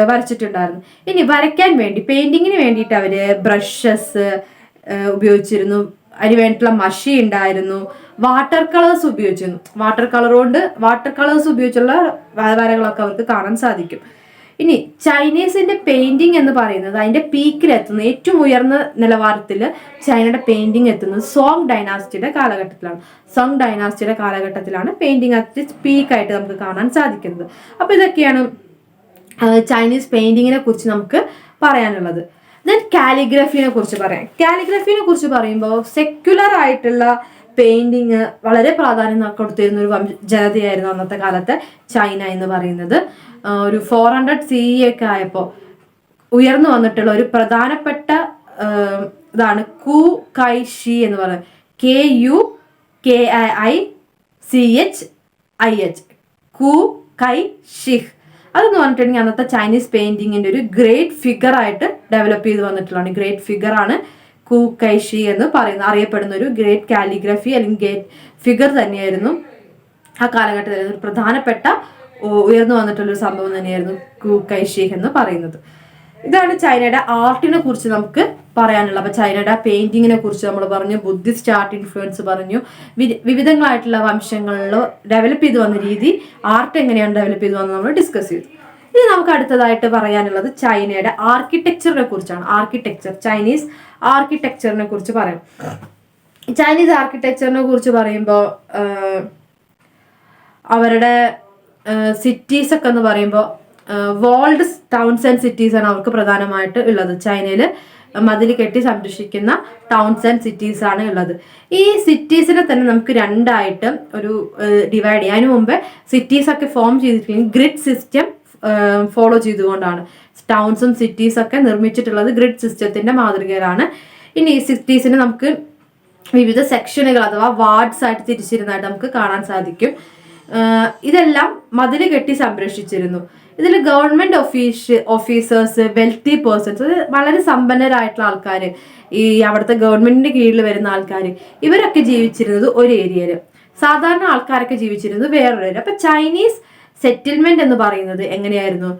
വരച്ചിട്ടുണ്ടായിരുന്നു. ഇനി വരയ്ക്കാൻ വേണ്ടി പെയിന്റിങ്ങിന് വേണ്ടിയിട്ട് അവർ ബ്രഷസ് ഉപയോഗിച്ചിരുന്നു, അതിന് വേണ്ടിയിട്ടുള്ള മഷി ഉണ്ടായിരുന്നു, വാട്ടർ കളേഴ്സ് ഉപയോഗിച്ചിരുന്നു. വാട്ടർ കളേഴ്സ് ഉപയോഗിച്ചുള്ള വരകളൊക്കെ അവർക്ക് കാണാൻ സാധിക്കും. ഇനി ചൈനീസിന്റെ പെയിന്റിംഗ് എന്ന് പറയുന്നത് അതിന്റെ പീക്കിലെത്തുന്നത്, ഏറ്റവും ഉയർന്ന നിലവാരത്തിൽ ചൈനയുടെ പെയിന്റിംഗ് എത്തുന്നത് സോങ് ഡൈനാസ്റ്റിയുടെ കാലഘട്ടത്തിലാണ്. സോങ് ഡൈനാസ്റ്റിയുടെ കാലഘട്ടത്തിലാണ് പെയിന്റിംഗ് അറ്റ് പീക്കായിട്ട് നമുക്ക് കാണാൻ സാധിക്കുന്നത്. അപ്പൊ ഇതൊക്കെയാണ് ചൈനീസ് പെയിന്റിങ്ങിനെ കുറിച്ച് നമുക്ക് പറയാനുള്ളത്. ദെൻ കാലിഗ്രഫിനെ കുറിച്ച് പറയാം. കാലിഗ്രഫിനെ കുറിച്ച് പറയുമ്പോൾ സെക്യുലർ ആയിട്ടുള്ള പെയിന്റിങ് വളരെ പ്രാധാന്യം കൊടുത്തിരുന്ന ഒരു ജനതയായിരുന്നു അന്നത്തെ കാലത്തെ ചൈന എന്ന് പറയുന്നത്. ഒരു 400 CE ഒക്കെ ആയപ്പോൾ ഉയർന്നു വന്നിട്ടുള്ള ഒരു പ്രധാനപ്പെട്ട ഇതാണ് കു കൈ ഷി എന്ന് പറയുന്നത്. KUKICHIH, കു കൈ ഷിഹ്. അതെന്ന് പറഞ്ഞിട്ടുണ്ടെങ്കിൽ അന്നത്തെ ചൈനീസ് പെയിന്റിങ്ങിന്റെ ഒരു ഗ്രേറ്റ് ഫിഗർ ആയിട്ട് ഡെവലപ്പ് ചെയ്ത് വന്നിട്ടുള്ളതാണ്. ഗ്രേറ്റ് ഫിഗർ ആണ് കു കൈ ഷി എന്ന് പറയുന്നത്, അറിയപ്പെടുന്ന ഒരു ഗ്രേറ്റ് കാലിഗ്രഫി അല്ലെങ്കിൽ ഗ്രേറ്റ് ഫിഗർ തന്നെയായിരുന്നു ആ കാലഘട്ടത്തിൽ. ഒരു പ്രധാനപ്പെട്ട ഉയർന്നു വന്നിട്ടുള്ള ഒരു സംഭവം തന്നെയായിരുന്നു കു കൈ ഷി എന്ന് പറയുന്നത്. ഇതാണ് ചൈനയുടെ ആർട്ടിനെ കുറിച്ച് നമുക്ക് പറയാനുള്ളത്. അപ്പൊ ചൈനയുടെ പെയിന്റിങ്ങിനെ കുറിച്ച് നമ്മൾ പറഞ്ഞു, ബുദ്ധിസ്റ്റ് ആർട്ട് ഇൻഫ്ലുവൻസ് പറഞ്ഞു, വിവിധങ്ങളായിട്ടുള്ള വംശങ്ങളിൽ ഡെവലപ്പ് ചെയ്ത് വന്ന രീതി, ആർട്ട് എങ്ങനെയാണ് ഡെവലപ്പ് ചെയ്ത് വന്നത് നമ്മൾ ഡിസ്കസ് ചെയ്തു. ഇനി നമുക്ക് അടുത്തതായിട്ട് പറയാനുള്ളത് ചൈനയുടെ ആർക്കിടെക്ചറിനെ കുറിച്ചാണ്. ചൈനീസ് ആർക്കിടെക്ചറിനെ കുറിച്ച് പറയാം. ചൈനീസ് ആർക്കിടെക്ചറിനെ കുറിച്ച് പറയുമ്പോൾ അവരുടെ സിറ്റീസ് ഒക്കെ എന്ന് പറയുമ്പോൾ വേൾഡ് ടൗൺസ് ആൻഡ് സിറ്റീസ് ആണ് അവർക്ക് പ്രധാനമായിട്ട് ഉള്ളത്. ചൈനയിൽ മതിൽ കെട്ടി സംരക്ഷിക്കുന്ന ടൗൺസ് ആൻഡ് സിറ്റീസ് ആണ് ഉള്ളത്. ഈ സിറ്റീസിനെ തന്നെ നമുക്ക് രണ്ടായിട്ട് ഒരു ഡിവൈഡ് ചെയ്യാം. അതിനു മുമ്പ് സിറ്റീസ് ഒക്കെ ഫോം ചെയ്തിട്ടുണ്ടെങ്കിൽ ഗ്രിഡ് സിസ്റ്റം ഫോളോ ചെയ്തുകൊണ്ടാണ് ടൗൺസും സിറ്റീസ് ഒക്കെ നിർമ്മിച്ചിട്ടുള്ളത്. ഗ്രിഡ് സിസ്റ്റത്തിന്റെ മാതൃകയിലാണ്. ഇനി ഈ സിറ്റീസിനെ നമുക്ക് വിവിധ സെക്ഷനുകൾ അഥവാ വാർഡ്സ് ആയിട്ട് തിരിച്ചിരുന്നതായിട്ട് നമുക്ക് കാണാൻ സാധിക്കും. ഇതെല്ലാം മതിൽ കെട്ടി സംരക്ഷിച്ചിരുന്നു. ഇതിൽ ഗവൺമെന്റ് ഓഫീസേഴ്സ്, വെൽത്തി പേഴ്സൺസ്, വളരെ സമ്പന്നരായിട്ടുള്ള ആൾക്കാർ, ഈ അവിടുത്തെ ഗവൺമെന്റിന്റെ കീഴിൽ വരുന്ന ആൾക്കാർ, ഇവരൊക്കെ ജീവിച്ചിരുന്നത് ഒരു ഏരിയയിൽ, സാധാരണ ആൾക്കാരൊക്കെ ജീവിച്ചിരുന്നത് വേറൊരു ഏരിയ. അപ്പൊ ചൈനീസ് സെറ്റിൽമെന്റ് എന്ന് പറയുന്നത് എങ്ങനെയായിരുന്നു?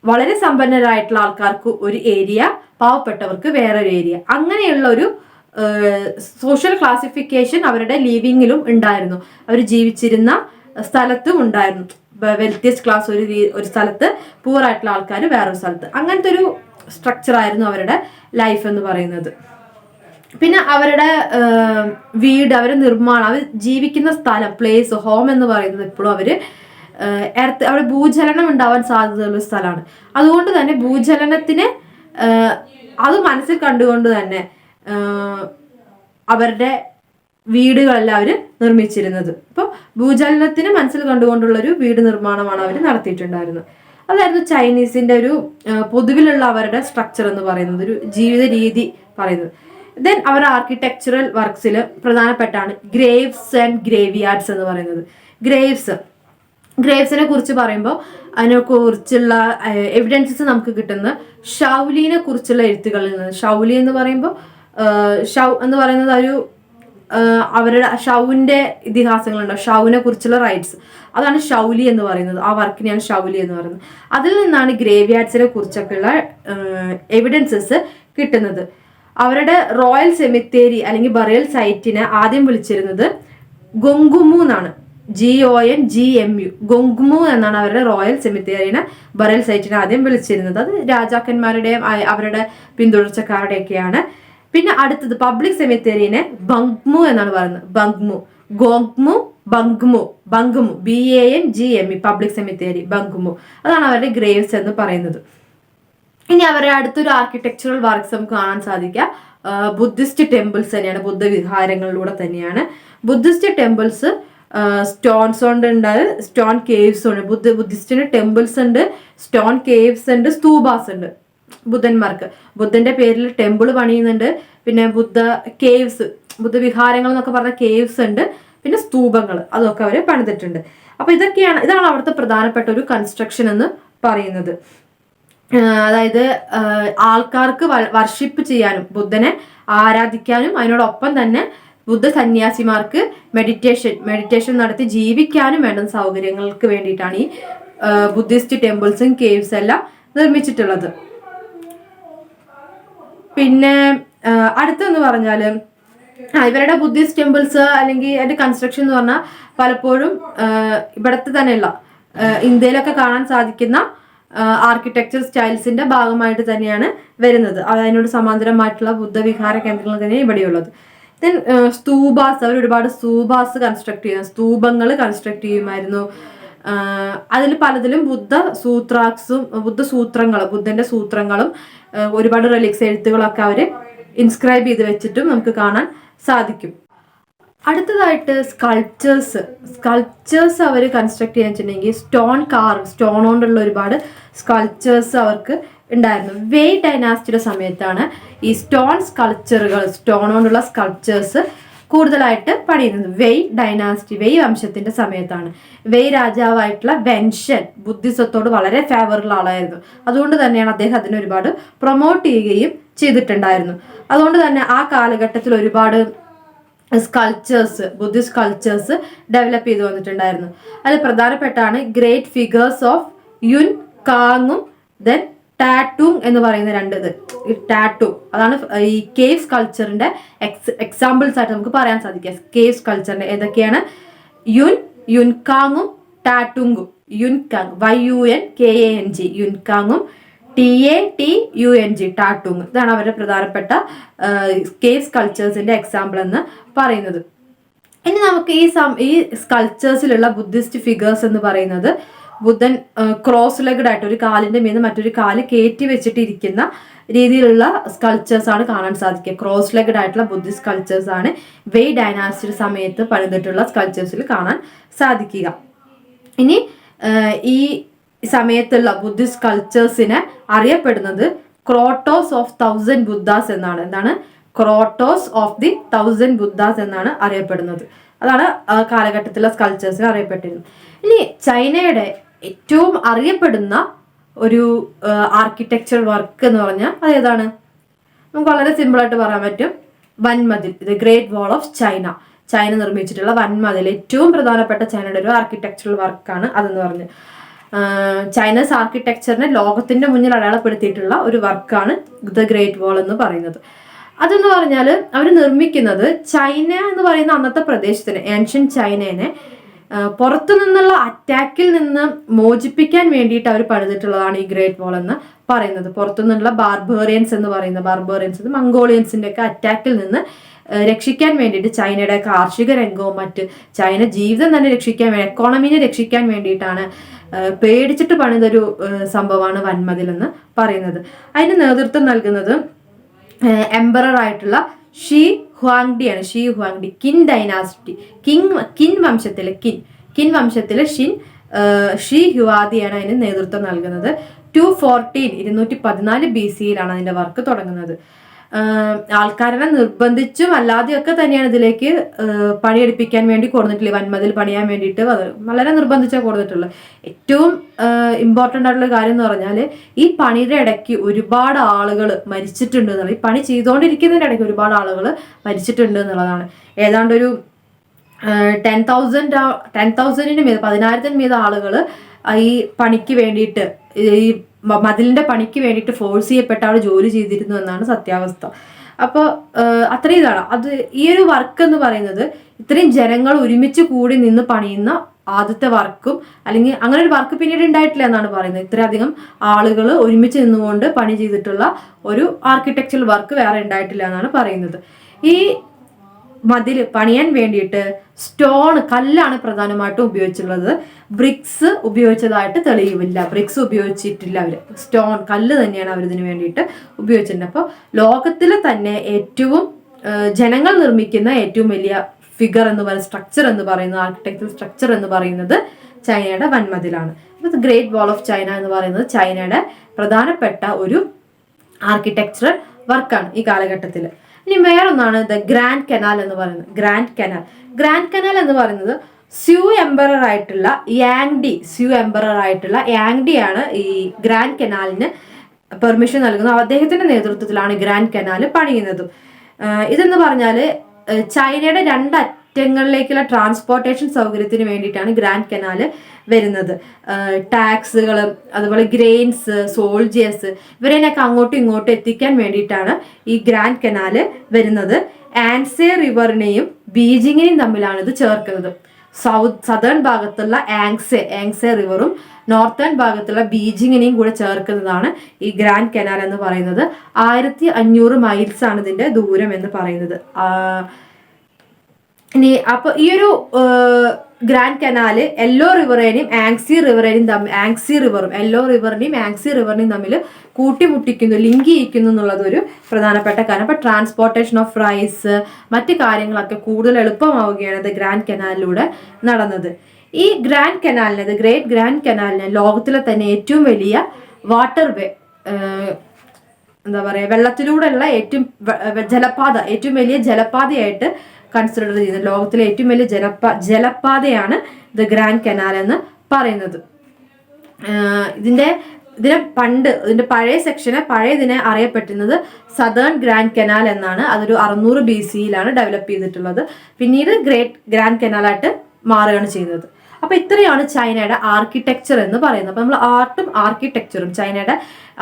വളരെ സമ്പന്നരായിട്ടുള്ള ആൾക്കാർക്ക് ഒരു ഏരിയ, പാവപ്പെട്ടവർക്ക് വേറൊരു ഏരിയ, അങ്ങനെയുള്ള ഒരു സോഷ്യൽ ക്ലാസിഫിക്കേഷൻ അവരുടെ ലിവിങ്ങിലും ഉണ്ടായിരുന്നു. അവർ ജീവിച്ചിരുന്ന സ്ഥലത്തും ഉണ്ടായിരുന്നു. വെൽത്തിയസ്റ്റ് ക്ലാസ് ഒരു സ്ഥലത്ത്, പൂർ ആയിട്ടുള്ള ആൾക്കാർ വേറൊരു സ്ഥലത്ത്, അങ്ങനത്തെ ഒരു സ്ട്രക്ചർ ആയിരുന്നു അവരുടെ ലൈഫ് എന്ന് പറയുന്നത്. പിന്നെ അവരുടെ വീട്, അവരുടെ നിർമ്മാണം, അവർ ജീവിക്കുന്ന സ്ഥലം, പ്ലേസ്, ഹോം എന്ന് പറയുന്നത് എപ്പോഴും അവിടെ ഭൂചലനം ഉണ്ടാവാൻ സാധ്യതയുള്ള സ്ഥലമാണ്. അതുകൊണ്ട് തന്നെ ഭൂചലനത്തിന് അത് മനസ്സിൽ കണ്ടുകൊണ്ട് തന്നെ അവരുടെ വീടുകളെല്ലാം അവർ നിർമ്മിച്ചിരുന്നത്. അപ്പോൾ ഭൂചലനത്തിന് മനസ്സിൽ കണ്ടുകൊണ്ടുള്ളൊരു വീട് നിർമ്മാണമാണ് അവർ നടത്തിയിട്ടുണ്ടായിരുന്നത്. അതായിരുന്നു ചൈനീസിന്റെ ഒരു പൊതുവിലുള്ള അവരുടെ സ്ട്രക്ചർ എന്ന് പറയുന്നത്, ഒരു ജീവിത രീതി പറയുന്നത്. ദെൻ അവരുടെ ആർക്കിടെക്ചറൽ വർക്ക്സിൽ പ്രധാനപ്പെട്ടാണ് ഗ്രേവ്സ് ആൻഡ് ഗ്രേവിയാർഡ്സ് എന്ന് പറയുന്നത്. ഗ്രേവ്സിനെ കുറിച്ച് പറയുമ്പോൾ അതിനെക്കുറിച്ചുള്ള എവിഡൻസസ് നമുക്ക് കിട്ടുന്നത് ഷൗലിനെ കുറിച്ചുള്ള എഴുത്തുകളിൽ നിന്ന്. ഷൗലി എന്ന് പറയുമ്പോൾ എന്ന് പറയുന്നത് ഒരു അവരുടെ ഷൗവിന്റെ ഇതിഹാസങ്ങളുണ്ട്, ഷൗവിനെ കുറിച്ചുള്ള റൈറ്റ്സ്, അതാണ് ഷൗലി എന്ന് പറയുന്നത്. ആ വർക്കിനെയാണ് ഷൗലി എന്ന് പറയുന്നത്. അതിൽ നിന്നാണ് ഗ്രേവ്യാർഡ്സിനെ കുറിച്ചൊക്കെയുള്ള എവിഡൻസസ് കിട്ടുന്നത്. അവരുടെ റോയൽ സെമിത്തേരി അല്ലെങ്കിൽ ബറിയൽ സൈറ്റിനെ ആദ്യം വിളിച്ചിരുന്നത് ഗൊങ്കുമു എന്നാണ്. GONGMU, ഗൊങ്കുമു എന്നാണ് അവരുടെ റോയൽ സെമിത്തേരിനെ, ബറിയൽ സൈറ്റിനെ ആദ്യം വിളിച്ചിരുന്നത്. അത് രാജാക്കന്മാരുടെയും അവരുടെ പിന്തുടർച്ചക്കാരുടെയൊക്കെയാണ് പിന്നെ അടുത്തത് പബ്ലിക് സെമിത്തേരിനെ ബങ്മു എന്നാണ് പറയുന്നത്. ബങ്മു, ഗോങ്മു, ബങ്മു, ബങ്മു, BANGME, പബ്ലിക് സെമിത്തേരി ബങ്മു. അതാണ് അവരുടെ ഗ്രേവ്സ് എന്ന് പറയുന്നത്. ഇനി അവരുടെ അടുത്തൊരു ആർക്കിടെക്ചറൽ വർക്ക്സ് നമുക്ക് കാണാൻ സാധിക്കുക ബുദ്ധിസ്റ്റ് ടെമ്പിൾസ് തന്നെയാണ്, ബുദ്ധവിഹാരങ്ങളിലൂടെ തന്നെയാണ്. ബുദ്ധിസ്റ്റ് ടെമ്പിൾസ് സ്റ്റോൺസ് കൊണ്ട് ഉണ്ട്, സ്റ്റോൺ കേവ്സ് ഉണ്ട്. ബുദ്ധിസ്റ്റിന് ടെമ്പിൾസ് ഉണ്ട്, സ്റ്റോൺ കേവ്സ് ഉണ്ട്, സ്തൂപാസ് ഉണ്ട്. ബുദ്ധന്മാർക്ക് ബുദ്ധന്റെ പേരിൽ ടെമ്പിൾ പണിയുന്നുണ്ട്, പിന്നെ ബുദ്ധ കേവ്സ്, ബുദ്ധവിഹാരങ്ങൾ എന്നൊക്കെ പറഞ്ഞ കേവ്സ് ഉണ്ട്, പിന്നെ സ്തൂപങ്ങൾ അതൊക്കെ അവർ പണിതിട്ടുണ്ട്. അപ്പൊ ഇതാണ് അവിടുത്തെ പ്രധാനപ്പെട്ട ഒരു കൺസ്ട്രക്ഷൻ എന്ന് പറയുന്നത്. അതായത് ആൾക്കാർക്ക് വർഷിപ്പ് ചെയ്യാനും ബുദ്ധനെ ആരാധിക്കാനും അതിനോടൊപ്പം തന്നെ ബുദ്ധ സന്യാസിമാർക്ക് മെഡിറ്റേഷൻ നടത്തി ജീവിക്കാനും വേണ്ട സൗകര്യങ്ങൾക്ക് വേണ്ടിയിട്ടാണ് ഈ ബുദ്ധിസ്റ്റ് ടെമ്പിൾസും കേവ്സ് എല്ലാം നിർമ്മിച്ചിട്ടുള്ളത്. പിന്നെ അടുത്തെന്ന് പറഞ്ഞാൽ ഇവരുടെ ബുദ്ധിസ്റ്റ് ടെമ്പിൾസ് അല്ലെങ്കിൽ അതിന്റെ കൺസ്ട്രക്ഷൻ എന്ന് പറഞ്ഞാൽ പലപ്പോഴും ഇവിടത്തെ തന്നെയുള്ള ഇന്ത്യയിലൊക്കെ കാണാൻ സാധിക്കുന്ന ആർക്കിടെക്ചർ സ്റ്റൈൽസിന്റെ ഭാഗമായിട്ട് തന്നെയാണ് വരുന്നത്. അതിനോട് സമാന്തരമായിട്ടുള്ള ബുദ്ധവിഹാര കേന്ദ്രങ്ങൾ തന്നെയാണ് ഇവിടെയുള്ളത്. ദെൻ സ്തൂപാസ്, അവർ ഒരുപാട് സ്തൂപാസ് കൺസ്ട്രക്ട് ചെയ്യുന്നു, സ്തൂപങ്ങൾ കൺസ്ട്രക്ട് ചെയ്യുമായിരുന്നു. അതിൽ പലതിലും ബുദ്ധന്റെ സൂത്രങ്ങളും ഒരുപാട് റിലിക്സ് എഴുത്തുകളൊക്കെ അവർ ഇൻസ്ക്രൈബ് ചെയ്ത് വെച്ചിട്ടും നമുക്ക് കാണാൻ സാധിക്കും. അടുത്തതായിട്ട് സ്കൾപ്ചേഴ്സ് അവർ കൺസ്ട്രക്ട് ചെയ്യാൻ വെച്ചിട്ടുണ്ടെങ്കിൽ സ്റ്റോൺ കൊണ്ടുള്ള ഒരുപാട് സ്കൾപ്ചേഴ്സ് അവർക്ക് ഉണ്ടായിരുന്നു. വെയ് ഡൈനാസ്റ്റിയുടെ സമയത്താണ് ഈ സ്റ്റോൺ കൊണ്ടുള്ള സ്കൾപ്ചേഴ്സ് കൂടുതലായിട്ട് പണിയുന്നത്. വെയ് വംശത്തിന്റെ സമയത്താണ്. വെയ് രാജാവായിട്ടുള്ള വെൻഷൻ ബുദ്ധിസത്തോട് വളരെ ഫേവറുള്ള ആളായിരുന്നു. അതുകൊണ്ട് തന്നെയാണ് അദ്ദേഹം അതിനെ ഒരുപാട് പ്രൊമോട്ട് ചെയ്യുകയും ചെയ്തിട്ടുണ്ടായിരുന്നു. അതുകൊണ്ട് തന്നെ ആ കാലഘട്ടത്തിൽ ഒരുപാട് ബുദ്ധിസ്റ്റ് സ്കൾപ്ചേഴ്സ് ഡെവലപ്പ് ചെയ്തു വന്നിട്ടുണ്ടായിരുന്നു. അതിൽ പ്രധാനപ്പെട്ടാണ് ഗ്രേറ്റ് ഫിഗേഴ്സ് ഓഫ് യുൻ കാങ്ങും ദെൻ ടാറ്റൂങ് എന്ന് പറയുന്ന അതാണ് ഈ കേവ് സ്കൾപ്ചറിന്റെ എക്സാമ്പിൾസ് ആയിട്ട് നമുക്ക് പറയാൻ സാധിക്കുക. കേവ് സ്കൾപ്ചറിന്റെ ഏതൊക്കെയാണ്? യുൻകാങ്ങും ടാറ്റുങ്ങും. യുൻകാങ് YUNKANG, യുൻകാങ്ങും TATUNG, ടാറ്റുങ്. ഇതാണ് അവരുടെ പ്രധാനപ്പെട്ട കേവ് സ്കൾപ്ചേഴ്സിന്റെ എക്സാമ്പിൾ എന്ന് പറയുന്നത്. ഇനി നമുക്ക് ഈ സ്കൾപ്ചേഴ്സിലുള്ള ബുദ്ധിസ്റ്റ് ഫിഗേഴ്സ് എന്ന് പറയുന്നത് ബുദ്ധൻ ക്രോസ് ലെഗ്ഡ് ആയിട്ട് ഒരു കാലിന്റെ മീത് മറ്റൊരു കാല് കയറ്റി വെച്ചിട്ടിരിക്കുന്ന രീതിയിലുള്ള സ്കൾപ്ചേഴ്സ് ആണ് കാണാൻ സാധിക്കുക. ക്രോസ് ലെഗ്ഡ് ആയിട്ടുള്ള ബുദ്ധിസ്റ്റ് സ്കൾപ്ചേഴ്സ് ആണ് വെയ് ഡൈനാസ്റ്റിയുടെ സമയത്ത് പണിതിട്ടുള്ള സ്കൾപ്ചേഴ്സിൽ കാണാൻ സാധിക്കുക. ഇനി ഈ സമയത്തുള്ള ബുദ്ധിസ്റ്റ് സ്കൾപ്ചേഴ്സിനെ അറിയപ്പെടുന്നത് ക്രോട്ടോസ് ഓഫ് 1000 ബുദ്ധാസ് എന്നാണ്. എന്താണ്? ക്രോട്ടോസ് ഓഫ് ദി 1000 ബുദ്ധാസ് എന്നാണ് അറിയപ്പെടുന്നത്. അതാണ് കാലഘട്ടത്തിലെ സ്കൾപ്ചേഴ്സിനെ അറിയപ്പെട്ടിരുന്നത്. ഇനി ചൈനയുടെ ഏറ്റവും അറിയപ്പെടുന്ന ഒരു ആർക്കിടെക്ചർ വർക്ക് എന്ന് പറഞ്ഞാൽ അതേതാണ്? നമുക്ക് വളരെ സിമ്പിൾ ആയിട്ട് പറയാൻ പറ്റും, വൻമതിൽ, the great wall of China നിർമ്മിച്ചിട്ടുള്ള വൻമതിൽ ഏറ്റവും പ്രധാനപ്പെട്ട ചൈനയുടെ ഒരു ആർക്കിടെക്ചറൽ വർക്കാണ് അതെന്ന് പറഞ്ഞ്. ചൈനീസ് ആർക്കിടെക്ചറിനെ ലോകത്തിന്റെ മുന്നിൽ അടയാളപ്പെടുത്തിയിട്ടുള്ള ഒരു വർക്കാണ് ദ ഗ്രേറ്റ് വാൾ എന്ന് പറയുന്നത്. അതെന്ന് പറഞ്ഞാൽ അവർ നിർമ്മിക്കുന്നത് ചൈന എന്ന് പറയുന്ന അന്നത്തെ പ്രദേശത്തിന്, ഏൻഷ്യൻ ചൈനയെ പുറത്തു നിന്നുള്ള അറ്റാക്കിൽ നിന്ന് മോചിപ്പിക്കാൻ വേണ്ടിയിട്ട് അവർ പണിതിട്ടുള്ളതാണ് ഈ ഗ്രേറ്റ് വാൾ എന്ന് പറയുന്നത്. പുറത്തു നിന്നുള്ള ബാർബേറിയൻസ് മംഗോളിയൻസിന്റെ ഒക്കെ അറ്റാക്കിൽ നിന്ന് രക്ഷിക്കാൻ വേണ്ടിയിട്ട് ചൈനയുടെ കാർഷിക രംഗവും മറ്റ് ചൈന ജീവിതം തന്നെ രക്ഷിക്കാൻ വേണ്ടി, എക്കോണമിനെ രക്ഷിക്കാൻ വേണ്ടിയിട്ടാണ് പേടിച്ചിട്ട് പണിതൊരു സംഭവമാണ് വൻമതിൽ എന്ന് പറയുന്നത്. അതിന് നേതൃത്വം നൽകുന്നത് എംപറർ ആയിട്ടുള്ള ഷീ ഹുവാങ്ഡി കിൻ ഡൈനാസിറ്റി, കിൻ വംശത്തിലെ ഷീ ഹുവാദിയാണ് അതിന് നേതൃത്വം നൽകുന്നത്. 214 BC-യിലാണ് അതിന്റെ വർക്ക് തുടങ്ങുന്നത്. ആൾക്കാരെ നിർബന്ധിച്ചും അല്ലാതെയൊക്കെ തന്നെയാണ് ഇതിലേക്ക് പണിയെടുപ്പിക്കാൻ വേണ്ടി കൊടുത്തിട്ടുള്ളത്. വൻമതിൽ പണിയാൻ വേണ്ടിയിട്ട് വളരെ നിർബന്ധിച്ചാണ് കൊടുത്തിട്ടുള്ളത്. ഏറ്റവും ഇമ്പോർട്ടൻ്റ് ആയിട്ടുള്ള കാര്യം എന്ന് പറഞ്ഞാൽ ഈ പണിയുടെ ഇടയ്ക്ക് ഒരുപാട് ആളുകൾ മരിച്ചിട്ടുണ്ട് എന്നുള്ളത്, ഈ പണി ചെയ്തുകൊണ്ടിരിക്കുന്നതിൻ്റെ ഇടയ്ക്ക് ഒരുപാട് ആളുകൾ മരിച്ചിട്ടുണ്ട് എന്നുള്ളതാണ്. ഏതാണ്ട് ഒരു 10,000-ന് മീത് 10,000-ന് മീത് ആളുകൾ ഈ പണിക്ക് വേണ്ടിയിട്ട്, ഈ മതിലിന്റെ പണിക്ക് വേണ്ടിയിട്ട് ഫോഴ്സ് ചെയ്യപ്പെട്ട ആൾ ജോലി ചെയ്തിരുന്നു എന്നാണ് സത്യാവസ്ഥ. അപ്പോൾ അത്രയും ഇതാണ് അത്. ഈ ഒരു വർക്ക് എന്ന് പറയുന്നത് ഇത്രയും ജനങ്ങൾ ഒരുമിച്ച് കൂടി നിന്ന് പണിയുന്ന ആദ്യത്തെ വർക്കും, അല്ലെങ്കിൽ അങ്ങനെ ഒരു വർക്ക് പിന്നീട് ഉണ്ടായിട്ടില്ല എന്നാണ് പറയുന്നത്. ഇത്രയധികം ആളുകൾ ഒരുമിച്ച് നിന്നുകൊണ്ട് പണി ചെയ്തിട്ടുള്ള ഒരു ആർക്കിടെക്ചറൽ വർക്ക് വേറെ ഉണ്ടായിട്ടില്ല എന്നാണ് പറയുന്നത്. ഈ മതിൽ പണിയാൻ വേണ്ടിയിട്ട് സ്റ്റോൺ, കല്ലാണ് പ്രധാനമായിട്ടും ഉപയോഗിച്ചിട്ടുള്ളത്. ബ്രിക്സ് ഉപയോഗിച്ചതായിട്ട് തെളിയുമില്ല. ബ്രിക്സ് ഉപയോഗിച്ചിട്ടില്ല അവർ. സ്റ്റോൺ, കല്ല് തന്നെയാണ് അവർ ഇതിന് വേണ്ടിയിട്ട് ഉപയോഗിച്ചിട്ടുണ്ട്. അപ്പോൾ ലോകത്തിലെ തന്നെ ഏറ്റവും ജനങ്ങൾ നിർമ്മിക്കുന്ന ഏറ്റവും വലിയ ഫിഗർ എന്ന് പറയുന്ന സ്ട്രക്ചർ എന്ന് പറയുന്നത്, ആർക്കിടെക്ചർ സ്ട്രക്ചർ എന്ന് പറയുന്നത് ചൈനയുടെ വൻമതിലാണ്. അപ്പോൾ ഗ്രേറ്റ് വാൾ ഓഫ് ചൈന എന്ന് പറയുന്നത് ചൈനയുടെ പ്രധാനപ്പെട്ട ഒരു ആർക്കിടെക്ചറൽ വർക്കാണ് ഈ കാലഘട്ടത്തിൽ. ഇനി വേറൊന്നാണ് ദ ഗ്രാൻഡ് കനാൽ എന്ന് പറയുന്നത്. ഗ്രാൻഡ് കനാൽ എന്ന് പറയുന്നത് സ്യൂ എംപറർ ആയിട്ടുള്ള യാങ്ഡി ആണ് ഈ ഗ്രാൻഡ് കനാലിന് പെർമിഷൻ നൽകുന്നത്. അദ്ദേഹത്തിന്റെ നേതൃത്വത്തിലാണ് ഗ്രാൻഡ് കനാൽ പണിയുന്നതും. ഇതെന്ന് പറഞ്ഞാൽ ചൈനയുടെ രണ്ടറ്റങ്ങളിലേക്കുള്ള ട്രാൻസ്പോർട്ടേഷൻ സൗകര്യത്തിന് വേണ്ടിയിട്ടാണ് ഗ്രാൻഡ് കനാൽ വരുന്നത്. ടാക്സുകളും അതുപോലെ ഗ്രെയിൻസ്, സോൾജേഴ്സ് ഇവരെയൊക്കെ അങ്ങോട്ടും ഇങ്ങോട്ടും എത്തിക്കാൻ വേണ്ടിയിട്ടാണ് ഈ ഗ്രാൻഡ് കനാൽ വരുന്നത്. ആൻസെ റിവറിനെയും ബീജിങ്ങിനെയും തമ്മിലാണ് ഇത് ചേർക്കുന്നത്. സദേൺ ഭാഗത്തുള്ള ആങ്സെ റിവറും നോർത്തേൺ ഭാഗത്തുള്ള ബീജിങ്ങിനെയും കൂടെ ചേർക്കുന്നതാണ് ഈ ഗ്രാൻഡ് കനാൽ എന്ന് പറയുന്നത്. 1500 മൈൽസ് ആണ് ഇതിന്റെ ദൂരം എന്ന് പറയുന്നത്. ഇനി അപ്പൊ ഈ ഒരു ഗ്രാൻഡ് കനാല് യെല്ലോ റിവറിനെയും ആങ്സി റിവറിനെയും തമ്മിൽ കൂട്ടിമുട്ടിക്കുന്നു, ലിങ്ക് ചെയ്യിക്കുന്നു എന്നുള്ളത് ഒരു പ്രധാനപ്പെട്ട കാര്യം. അപ്പൊ ട്രാൻസ്പോർട്ടേഷൻ ഓഫ് റൈസ്, മറ്റു കാര്യങ്ങളൊക്കെ കൂടുതൽ എളുപ്പമാവുകയാണ് ഇത് ഗ്രാൻഡ് കനാലിലൂടെ നടന്നത്. ഈ ഗ്രാൻഡ് കനാലിന്, ഗ്രേറ്റ് ഗ്രാൻഡ് കനാലിന് ലോകത്തിലെ തന്നെ ഏറ്റവും വലിയ വാട്ടർ വേ, എന്താ പറയുക, വെള്ളത്തിലൂടെയുള്ള ഏറ്റവും വലിയ ജലപാതയായിട്ട് കൺസിഡർ ചെയ്യുന്നത്. ലോകത്തിലെ ഏറ്റവും വലിയ ജലപാതയാണ് ദ ഗ്രാൻഡ് കനാൽ എന്ന് പറയുന്നത്. ഇതിന്റെ പഴയ ഇതിനെ അറിയപ്പെട്ടിരുന്നത് സദേൺ ഗ്രാൻഡ് കനാൽ എന്നാണ്. അതൊരു 600 BC-യിലാണ് ഡെവലപ്പ് ചെയ്തിട്ടുള്ളത്. പിന്നീട് ഗ്രാൻഡ് കനാലായിട്ട് മാറുകയാണ് ചെയ്യുന്നത്. അപ്പൊ ഇത്രയാണ് ചൈനയുടെ ആർക്കിടെക്ചർ എന്ന് പറയുന്നത്. അപ്പൊ നമ്മൾ ചൈനയുടെ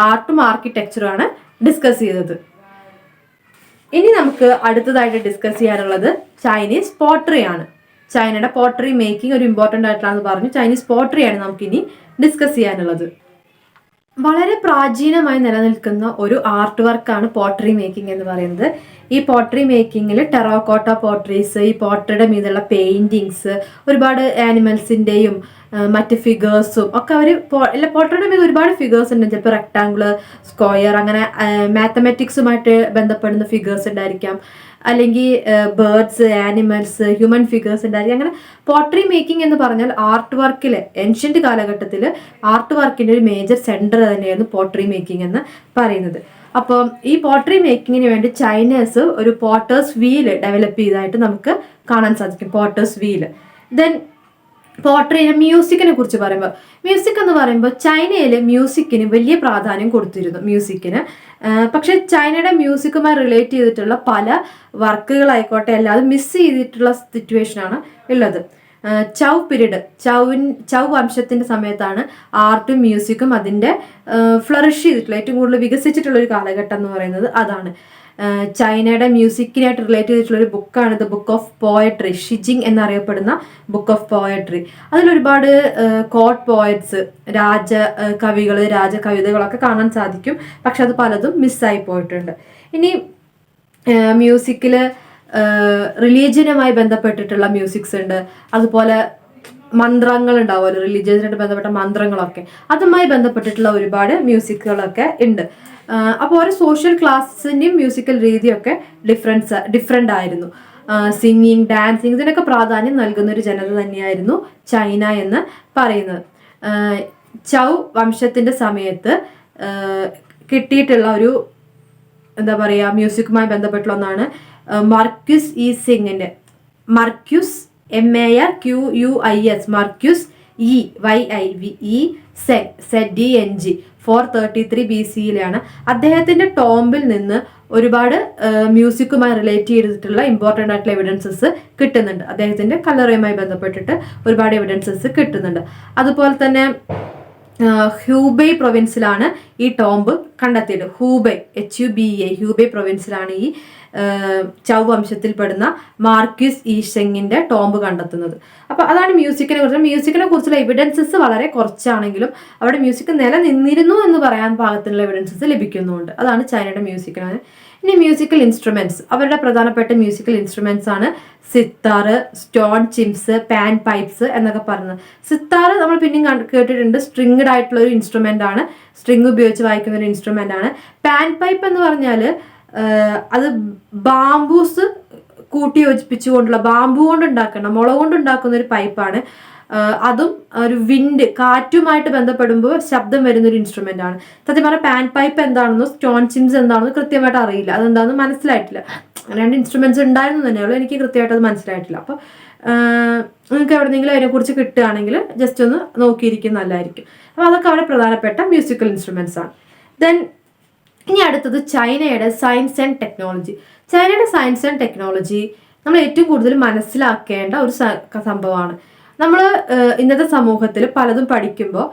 ആർട്ടും ആർക്കിടെക്ചറും ആണ് ഡിസ്കസ് ചെയ്തത്. ഇനി നമുക്ക് അടുത്തതായിട്ട് ഡിസ്കസ് ചെയ്യാനുള്ളത് ചൈനീസ് പോട്ടറി ആണ്. ചൈനയുടെ പോട്ടറി മേക്കിംഗ് ഒരു ഇമ്പോർട്ടൻ്റ് ആയിട്ടാണെന്ന് പറഞ്ഞു. ചൈനീസ് പോട്ടറിയാണ് നമുക്കിനി ഡിസ്കസ് ചെയ്യാനുള്ളത്. വളരെ പ്രാചീനമായി നിലനിൽക്കുന്ന ഒരു ആർട്ട് വർക്കാണ് പോട്ടറി മേക്കിംഗ് എന്ന് പറയുന്നത്. ഈ പോട്ടറി മേക്കിങ്ങിൽ ടെറാക്കോട്ട പോട്ടറീസ്, ഈ പോട്ടറിയുടെ മീതുള്ള പെയിന്റിങ്സ്, ഒരുപാട് ആനിമൽസിന്റെയും മറ്റ് ഫിഗേഴ്സും ഒക്കെ അവർ പോട്ടറിയുടെ മീത് ഒരുപാട് ഫിഗേഴ്സ് ഉണ്ട്. ചിലപ്പോൾ റെക്ടാങ്കിള്, സ്ക്വയർ, അങ്ങനെ മാത്തമാറ്റിക്സുമായിട്ട് ബന്ധപ്പെടുന്ന ഫിഗേഴ്സ് ഉണ്ടായിരിക്കാം, അല്ലെങ്കിൽ ബേർഡ്സ്, ആനിമൽസ്, ഹ്യൂമൻ ഫിഗേഴ്സ് ഉണ്ടായിരിക്കും. അങ്ങനെ പോട്ടറി മേക്കിംഗ് എന്ന് പറഞ്ഞാൽ ആർട്ട് വർക്കിൽ ഏൻഷ്യന്റ് കാലഘട്ടത്തിൽ ആർട്ട് വർക്കിന്റെ ഒരു മേജർ സെന്റർ തന്നെയായിരുന്നു പോട്ടറി മേക്കിംഗ് എന്ന് പറയുന്നത്. അപ്പം ഈ പോട്ടറി മേക്കിങ്ങിന് വേണ്ടി ചൈനീസ് ഒരു പോട്ടേഴ്സ് വീല് ഡെവലപ്പ് ചെയ്തതായിട്ട് നമുക്ക് കാണാൻ സാധിക്കും. Potter's wheel. ദെൻ പോട്ടറിയുടെ മ്യൂസിക്കിനെ കുറിച്ച് മ്യൂസിക് എന്ന് പറയുമ്പോൾ ചൈനയിൽ മ്യൂസിക്കിന് വലിയ പ്രാധാന്യം കൊടുത്തിരുന്നു. പക്ഷെ ചൈനയുടെ മ്യൂസിക്കുമായി റിലേറ്റ് ചെയ്തിട്ടുള്ള പല വർക്കുകളായിക്കോട്ടെ അല്ലാതെ മിസ് ചെയ്തിട്ടുള്ള സിറ്റുവേഷനാണ് ഉള്ളത്. ചൗ വംശത്തിന്റെ സമയത്താണ് ആർട്ടും മ്യൂസിക്കും അതിന്റെ ഫ്ലറിഷ് ചെയ്തിട്ടുള്ള, ഏറ്റവും കൂടുതൽ വികസിച്ചിട്ടുള്ള ഒരു കാലഘട്ടം എന്ന് പറയുന്നത് അതാണ്. ചൈനയുടെ മ്യൂസിക്കിനായിട്ട് റിലേറ്റ് ചെയ്തിട്ടുള്ള ഒരു ബുക്കാണ് ദ ബുക്ക് ഓഫ് പോയട്രി, ഷിജിങ് എന്നറിയപ്പെടുന്ന ബുക്ക് ഓഫ് പോയട്രി. അതിലൊരുപാട് കോട്ട് പോയറ്റ്സ്, രാജകവിതകളൊക്കെ കാണാൻ സാധിക്കും. പക്ഷെ അത് പലതും മിസ്സായി പോയിട്ടുണ്ട്. ഇനി മ്യൂസിക്കിൽ റിലീജിയനുമായി ബന്ധപ്പെട്ടിട്ടുള്ള മ്യൂസിക്സ് ഉണ്ട്. അതുപോലെ മന്ത്രങ്ങൾ ഉണ്ടാവുമല്ലോ, റിലീജിയനായിട്ട് ബന്ധപ്പെട്ട മന്ത്രങ്ങളൊക്കെ, അതുമായി ബന്ധപ്പെട്ടിട്ടുള്ള ഒരുപാട് മ്യൂസിക്കുകളൊക്കെ ഉണ്ട്. അപ്പോൾ ഓരോ സോഷ്യൽ ക്ലാസ്സിൻ്റെയും മ്യൂസിക്കൽ രീതിയൊക്കെ ഡിഫറെൻ്റ് ആയിരുന്നു. സിംഗിങ്, ഡാൻസിങ് ഇതിനൊക്കെ പ്രാധാന്യം നൽകുന്ന ഒരു ജനത തന്നെയായിരുന്നു ചൈന എന്ന് പറയുന്നത്. ചൗ വംശത്തിൻ്റെ സമയത്ത് കിട്ടിയിട്ടുള്ള ഒരു എന്താ പറയുക മ്യൂസിക്കുമായി ബന്ധപ്പെട്ടുള്ള ഒന്നാണ് മർക്യൂസ് ഇ സിംഗിൻ്റെ മർക്യൂസ് MARQUIS മർക്യൂസ് ZENG 433 BC-യിലാണ്. അദ്ദേഹത്തിന്റെ ടോംബിൽ നിന്ന് ഒരുപാട് മ്യൂസിക്കുമായി റിലേറ്റ് ചെയ്തിട്ടുള്ള ഇമ്പോർട്ടൻ്റ് ആയിട്ടുള്ള എവിഡൻസസ് കിട്ടുന്നുണ്ട്. അദ്ദേഹത്തിന്റെ കല്ലറയുമായി ബന്ധപ്പെട്ടിട്ട് ഒരുപാട് എവിഡൻസസ് കിട്ടുന്നുണ്ട്. അതുപോലെ തന്നെ ഹ്യൂബൈ പ്രൊവിൻസിലാണ് ഈ ടോംബ് കണ്ടെത്തിയത്. ഹൂബൈ HUBEI ഹ്യൂബൈ പ്രൊവിൻസിലാണ് ഈ ചൗ വംശത്തിൽപ്പെടുന്ന മാർക്യൂസ് ഈഷെങ്ങിന്റെ ടോംബ് കണ്ടെത്തുന്നത്. അപ്പൊ അതാണ് മ്യൂസിക്കിനെ കുറിച്ചുള്ള എവിഡൻസസ് വളരെ കുറച്ചാണെങ്കിലും അവിടെ മ്യൂസിക് നിലനിന്നിരുന്നു എന്ന് പറയാൻ പാകത്തിനുള്ള എവിഡൻസസ് ലഭിക്കുന്നുണ്ട്. അതാണ് ചൈനയുടെ മ്യൂസിക്കിനാണ്. ഇനി മ്യൂസിക്കൽ ഇൻസ്ട്രുമെന്റ്സ്, അവരുടെ പ്രധാനപ്പെട്ട മ്യൂസിക്കൽ ഇൻസ്ട്രുമെന്റ്സ് ആണ് സിത്താർ, സ്റ്റോൺ ചിംസ്, പാൻ പൈപ്സ് എന്നൊക്കെ പറയുന്നത്. സിത്താർ നമ്മൾ പിന്നെയും കേട്ടിട്ടുണ്ട്, സ്ട്രിങ്ഡ് ആയിട്ടുള്ള ഒരു ഇൻസ്ട്രുമെന്റ് ആണ്, സ്ട്രിങ് ഉപയോഗിച്ച് വായിക്കുന്ന ഒരു ഇൻസ്ട്രുമെന്റ് ആണ്. പാൻ പൈപ്പ് എന്ന് പറഞ്ഞാൽ അത് ബാംബൂസ് കൂട്ടി യോജിപ്പിച്ചുകൊണ്ടുള്ള, ബാംബു കൊണ്ട് ഉണ്ടാക്കുന്ന, മുള കൊണ്ട് ഉണ്ടാക്കുന്ന ഒരു പൈപ്പാണ്. അതും ഒരു വിൻഡ്, കാറ്റുമായിട്ട് ബന്ധപ്പെടുമ്പോൾ ശബ്ദം വരുന്ന ഒരു ഇൻസ്ട്രുമെന്റ് ആണ്. സത്യം പറഞ്ഞാൽ പാൻ പൈപ്പ് എന്താണെന്നോ സ്റ്റോൺ ചിംസ് എന്താണെന്നോ കൃത്യമായിട്ട് അറിയില്ല, അതെന്താണെന്ന് മനസ്സിലായിട്ടില്ല. രണ്ട് ഇൻസ്ട്രുമെന്റ്സ് ഉണ്ടായിരുന്നു തന്നെയുള്ളൂ, എനിക്ക് കൃത്യമായിട്ട് അത് മനസ്സിലായിട്ടില്ല. അപ്പോൾ നിങ്ങൾക്ക് എവിടെയെങ്കിലും അതിനെക്കുറിച്ച് കിട്ടുകയാണെങ്കിൽ ജസ്റ്റ് ഒന്ന് നോക്കിയിരിക്കും, നല്ലതായിരിക്കും. അപ്പോൾ അതൊക്കെ അവിടെ പ്രധാനപ്പെട്ട മ്യൂസിക്കൽ ഇൻസ്ട്രുമെന്റ്സ് ആണ്. ദെൻ ഇനി അടുത്തത് ചൈനയുടെ സയൻസ് ആൻഡ് ടെക്നോളജി. ചൈനയുടെ സയൻസ് ആൻഡ് ടെക്നോളജി നമ്മൾ ഏറ്റവും കൂടുതൽ മനസ്സിലാക്കേണ്ട ഒരു സംഭവമാണ്. നമ്മൾ ഇന്നത്തെ സമൂഹത്തിൽ പലതും പഠിക്കുമ്പോൾ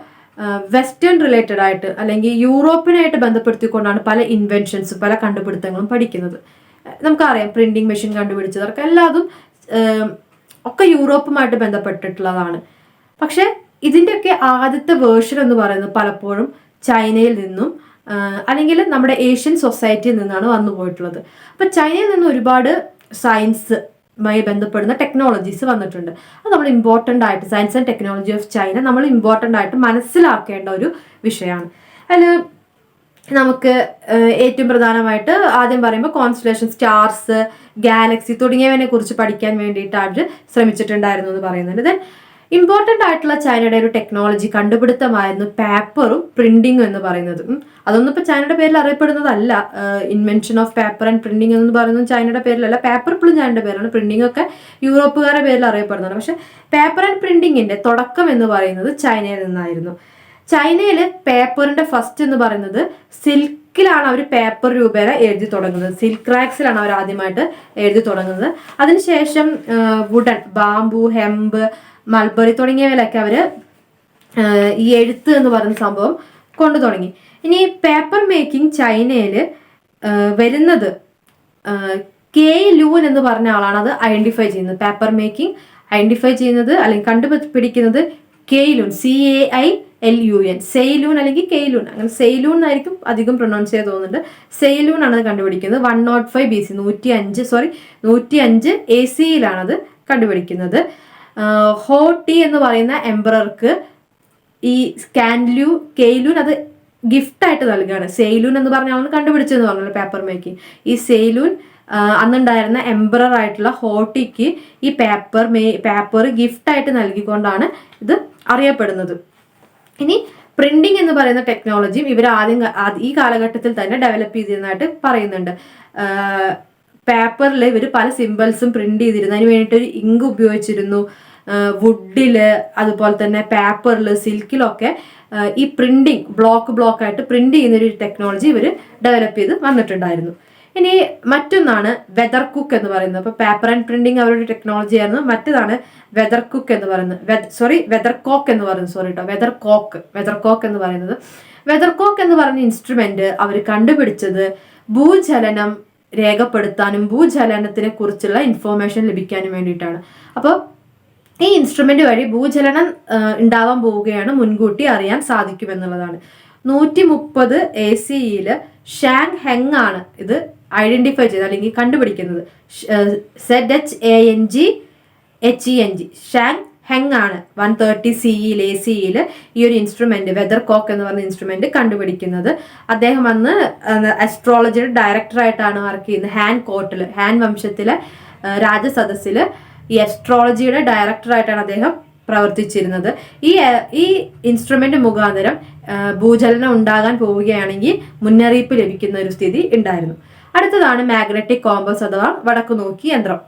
വെസ്റ്റേൺ റിലേറ്റഡ് ആയിട്ട് അല്ലെങ്കിൽ യൂറോപ്പിനായിട്ട് ബന്ധപ്പെടുത്തിക്കൊണ്ടാണ് പല ഇൻവെൻഷൻസും പല കണ്ടുപിടുത്തങ്ങളും പഠിക്കുന്നത്. നമുക്കറിയാം, പ്രിന്റിംഗ് മെഷീൻ കണ്ടുപിടിച്ചതൊക്കെ എല്ലാതും ഒക്കെ യൂറോപ്പുമായിട്ട് ബന്ധപ്പെട്ടിട്ടുള്ളതാണ്. പക്ഷെ ഇതിൻ്റെയൊക്കെ ആദ്യത്തെ വേർഷൻ എന്ന് പറയുന്നത് പലപ്പോഴും ചൈനയിൽ നിന്നും അല്ലെങ്കിൽ നമ്മുടെ ഏഷ്യൻ സൊസൈറ്റിയിൽ നിന്നാണ് വന്നു പോയിട്ടുള്ളത്. അപ്പം ചൈനയിൽ നിന്ന് ഒരുപാട് സയൻസുമായി ബന്ധപ്പെടുന്ന ടെക്നോളജീസ് വന്നിട്ടുണ്ട്. അത് നമ്മൾ ഇമ്പോർട്ടൻ്റ് ആയിട്ട്, science and technology of China നമ്മൾ ഇമ്പോർട്ടൻ്റ് ആയിട്ട് മനസ്സിലാക്കേണ്ട ഒരു വിഷയമാണ്. അതിൽ നമുക്ക് ഏറ്റവും പ്രധാനമായിട്ട് ആദ്യം പറയുമ്പോൾ കോൺസ്റ്റലേഷൻ, സ്റ്റാർസ്, ഗാലക്സി തുടങ്ങിയവനെ കുറിച്ച് പഠിക്കാൻ വേണ്ടിയിട്ട് അവർ ശ്രമിച്ചിട്ടുണ്ടായിരുന്നു എന്ന് പറയുന്നുണ്ട്. ദെൻ ഇമ്പോർട്ടൻ്റ് ആയിട്ടുള്ള ചൈനയുടെ ഒരു ടെക്നോളജി കണ്ടുപിടുത്തമായിരുന്നു പേപ്പറും പ്രിന്റിങ്ങും എന്ന് പറയുന്നത്. അതൊന്നും ഇപ്പോൾ ചൈനയുടെ പേരിൽ അറിയപ്പെടുന്നതല്ല. Invention of paper and printing എന്ന് പറയുന്നത് ചൈനയുടെ പേരിലല്ല. പേപ്പർ ഇപ്പോഴും ചൈനയുടെ പേരാണ്, പ്രിന്റിംഗ് ഒക്കെ യൂറോപ്പുകാരുടെ പേരിൽ അറിയപ്പെടുന്നതാണ്. പക്ഷെ പേപ്പർ ആൻഡ് പ്രിന്റിങ്ങിന്റെ തുടക്കം എന്ന് പറയുന്നത് ചൈനയിൽ നിന്നായിരുന്നു. ചൈനയിൽ പേപ്പറിന്റെ ഫസ്റ്റ് എന്ന് പറയുന്നത് സിൽക്കിലാണ് അവർ പേപ്പർ രൂപേണ എഴുതി തുടങ്ങുന്നത്. സിൽക്ക് റാക്സിലാണ് അവർ ആദ്യമായിട്ട് എഴുതി തുടങ്ങുന്നത്. അതിനുശേഷം വുഡൻ, ബാംബു, ഹെമ്പ്, മൾബറി തുടങ്ങിയവയിലൊക്കെ അവർ ഈ എഴുത്ത് എന്ന് പറയുന്ന സംഭവം കൊണ്ടു തുടങ്ങി. ഇനി പേപ്പർ മേക്കിംഗ് ചൈനയിൽ വരുന്നത് കെ ലൂൻ എന്ന് പറഞ്ഞ ആളാണ് അത് ഐഡന്റിഫൈ ചെയ്യുന്നത്. പേപ്പർ മേക്കിംഗ് ഐഡന്റിഫൈ ചെയ്യുന്നത് അല്ലെങ്കിൽ കണ്ടുപിടിക്കുന്നത് കെയ്ലൂൻ, CAILUN, സെയ്ലൂൺ അല്ലെങ്കിൽ കെയ്ലൂൺ, അങ്ങനെ സെയ്ലൂൺ എന്നായിരിക്കും അധികം പ്രൊനൗൺസ് ചെയ്ത് തോന്നുന്നുണ്ട്. സെയ്ലൂൺ ആണ് അത് കണ്ടുപിടിക്കുന്നത്. 105 BC, 105 AC-യിലാണ് അത് കണ്ടുപിടിക്കുന്നത്. ഹോ ടി എന്ന് പറയുന്ന എംപറർക്ക് ഈ കെയ്ലൂൻ അത് ഗിഫ്റ്റായിട്ട് നൽകുകയാണ്. സെയ്ലൂൺ എന്ന് പറഞ്ഞാൽ കണ്ടുപിടിച്ചതെന്ന് പറഞ്ഞല്ലോ പേപ്പർ മേക്കിംഗ്. ഈ സെയ്ലൂൻ അന്നുണ്ടായിരുന്ന എംപറർ ആയിട്ടുള്ള ഹോട്ടിക്ക് ഈ പേപ്പർ ഗിഫ്റ്റായിട്ട് നൽകിക്കൊണ്ടാണ് ഇത് അറിയപ്പെടുന്നത്. ഇനി പ്രിന്റിംഗ് എന്ന് പറയുന്ന ടെക്നോളജിയും ഇവർ ഈ കാലഘട്ടത്തിൽ തന്നെ ഡെവലപ്പ് ചെയ്തിരുന്നതായിട്ട് പറയുന്നുണ്ട്. പേപ്പറിൽ ഇവർ പല സിമ്പിൾസും പ്രിന്റ് ചെയ്തിരുന്നു. അതിന് വേണ്ടിയിട്ട് ഒരു ഇങ്ക് ഉപയോഗിച്ചിരുന്നു. വുഡില്, അതുപോലെ തന്നെ പേപ്പറിൽ, സിൽക്കിലൊക്കെ ഈ പ്രിന്റിങ് ബ്ലോക്ക് ആയിട്ട് പ്രിന്റ് ചെയ്യുന്ന ഒരു ടെക്നോളജി ഇവർ ഡെവലപ്പ് ചെയ്ത് വന്നിട്ടുണ്ടായിരുന്നു. ഇനി മറ്റൊന്നാണ് വെതർ കുക്ക് എന്ന് പറയുന്നത്. അപ്പോൾ പേപ്പർ ആൻഡ് പ്രിന്റിങ് അവരുടെ ടെക്നോളജി ആയിരുന്നു. മറ്റേതാണ് വെതർ കോക്ക് എന്ന് പറയുന്നത്. വെതർ കോക്ക് എന്ന് പറയുന്നത്. വെതർ കോക്ക് എന്ന് പറയുന്ന ഇൻസ്ട്രുമെന്റ് അവർ കണ്ടുപിടിച്ചത് ഭൂചലനം രേഖപ്പെടുത്താനും ഭൂചലനത്തിനെ കുറിച്ചുള്ള ഇൻഫോർമേഷൻ ലഭിക്കാനും വേണ്ടിയിട്ടാണ്. അപ്പോൾ ഈ ഇൻസ്ട്രുമെന്റ് വഴി ഭൂചലനം ഉണ്ടാവാൻ പോവുകയാണ് മുൻകൂട്ടി അറിയാൻ സാധിക്കുമെന്നുള്ളതാണ്. 130 AC-യിൽ ഷാങ് ഹെങ് ആണ് ഇത് ഐഡന്റിഫൈ ചെയ്ത് അല്ലെങ്കിൽ കണ്ടുപിടിക്കുന്നത്. ZHANGHENG ഷാങ് ഹെങ് ആണ് 130 CE AC-യിൽ ഈ ഒരു ഇൻസ്ട്രുമെന്റ്, വെതർ കോക്ക് എന്ന് പറഞ്ഞ ഇൻസ്ട്രുമെന്റ് കണ്ടുപിടിക്കുന്നത്. അദ്ദേഹം അന്ന് അസ്ട്രോളജിയുടെ ഡയറക്ടറായിട്ടാണ് വർക്ക് ചെയ്യുന്നത്. ഹാൻ വംശത്തിലെ രാജസദസ്സിൽ ഈ അസ്ട്രോളജിയുടെ ഡയറക്ടറായിട്ടാണ് അദ്ദേഹം പ്രവർത്തിച്ചിരുന്നത്. ഈ ഇൻസ്ട്രുമെന്റ് മുഖാന്തരം ഭൂചലനം ഉണ്ടാകാൻ പോവുകയാണെങ്കിൽ മുന്നറിയിപ്പ് ലഭിക്കുന്ന ഒരു സ്ഥിതി ഉണ്ടായിരുന്നു. അടുത്തതാണ് മാഗ്നറ്റിക് കോമ്പസ് അഥവാ വടക്കുനോക്കി യന്ത്രം.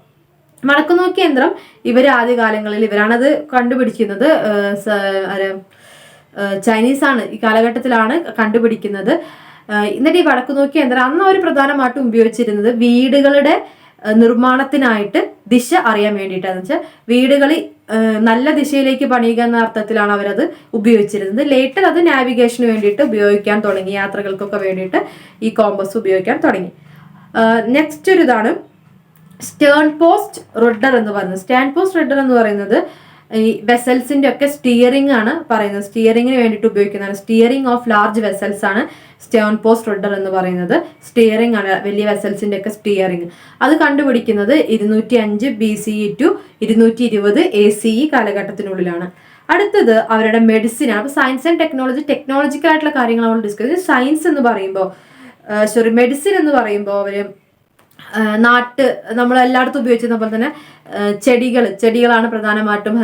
വടക്കുനോക്കി യന്ത്രം ആദ്യകാലങ്ങളിൽ ഇവരാണത് കണ്ടുപിടിക്കുന്നത്. ചൈനീസാണ് ഈ കാലഘട്ടത്തിലാണ് കണ്ടുപിടിക്കുന്നത്. എന്നിട്ട് ഈ വടക്കുനോക്കി യന്ത്രം അന്ന് അവർ പ്രധാനമായിട്ടും ഉപയോഗിച്ചിരുന്നത് വീടുകളുടെ നിർമ്മാണത്തിനായിട്ട് ദിശ അറിയാൻ വേണ്ടിയിട്ടാന്ന് വെച്ചാൽ വീടുകൾ നല്ല ദിശയിലേക്ക് പണിയുക എന്ന അർത്ഥത്തിലാണ് അവരത് ഉപയോഗിച്ചിരുന്നത്. ലേറ്റർ അത് നാവിഗേഷന് വേണ്ടിയിട്ട് ഉപയോഗിക്കാൻ തുടങ്ങി, യാത്രകൾക്കൊക്കെ വേണ്ടിയിട്ട് ഈ കോമ്പസ് ഉപയോഗിക്കാൻ തുടങ്ങി. നെക്സ്റ്റ് ഒരു ഇതാണ് സ്റ്റേൺ പോസ്റ്റ് റഡർ എന്ന് പറയുന്നത്. സ്റ്റേൺ പോസ്റ്റ് റഡർ എന്ന് പറയുന്നത് ഈ വെസൽസിന്റെ ഒക്കെ സ്റ്റിയറിംഗ് ആണ് പറയുന്നത്. സ്റ്റിയറിംഗിന് വേണ്ടിയിട്ട് ഉപയോഗിക്കുന്നതാണ്. സ്റ്റിയറിംഗ് ഓഫ് ലാർജ് വെസൽസ് ആണ് സ്റ്റേൺ പോസ്റ്റ് റഡർ എന്ന് പറയുന്നത്. സ്റ്റിയറിംഗ് ആണ് വലിയ വെസൽസിന്റെ ഒക്കെ സ്റ്റിയറിംഗ്. അത് കണ്ടുപിടിക്കുന്നത് 205 BCE ടു 220 ACE കാലഘട്ടത്തിനുള്ളിലാണ്. അടുത്തത് അവരുടെ മെഡിസിൻ ആണ്. അപ്പോൾ സയൻസ് ആൻഡ് ടെക്നോളജിക്കൽ ആയിട്ടുള്ള കാര്യങ്ങൾ നമ്മൾ ഡിസ്കസ് ചെയ്ത്. സയൻസ് എന്ന് പറയുമ്പോൾ മെഡിസിൻ എന്ന് പറയുമ്പോൾ അവര് നമ്മൾ എല്ലായിടത്തും ഉപയോഗിച്ചിരുന്ന പോലെ തന്നെ ചെടികളാണ് പ്രധാനമായിട്ടും.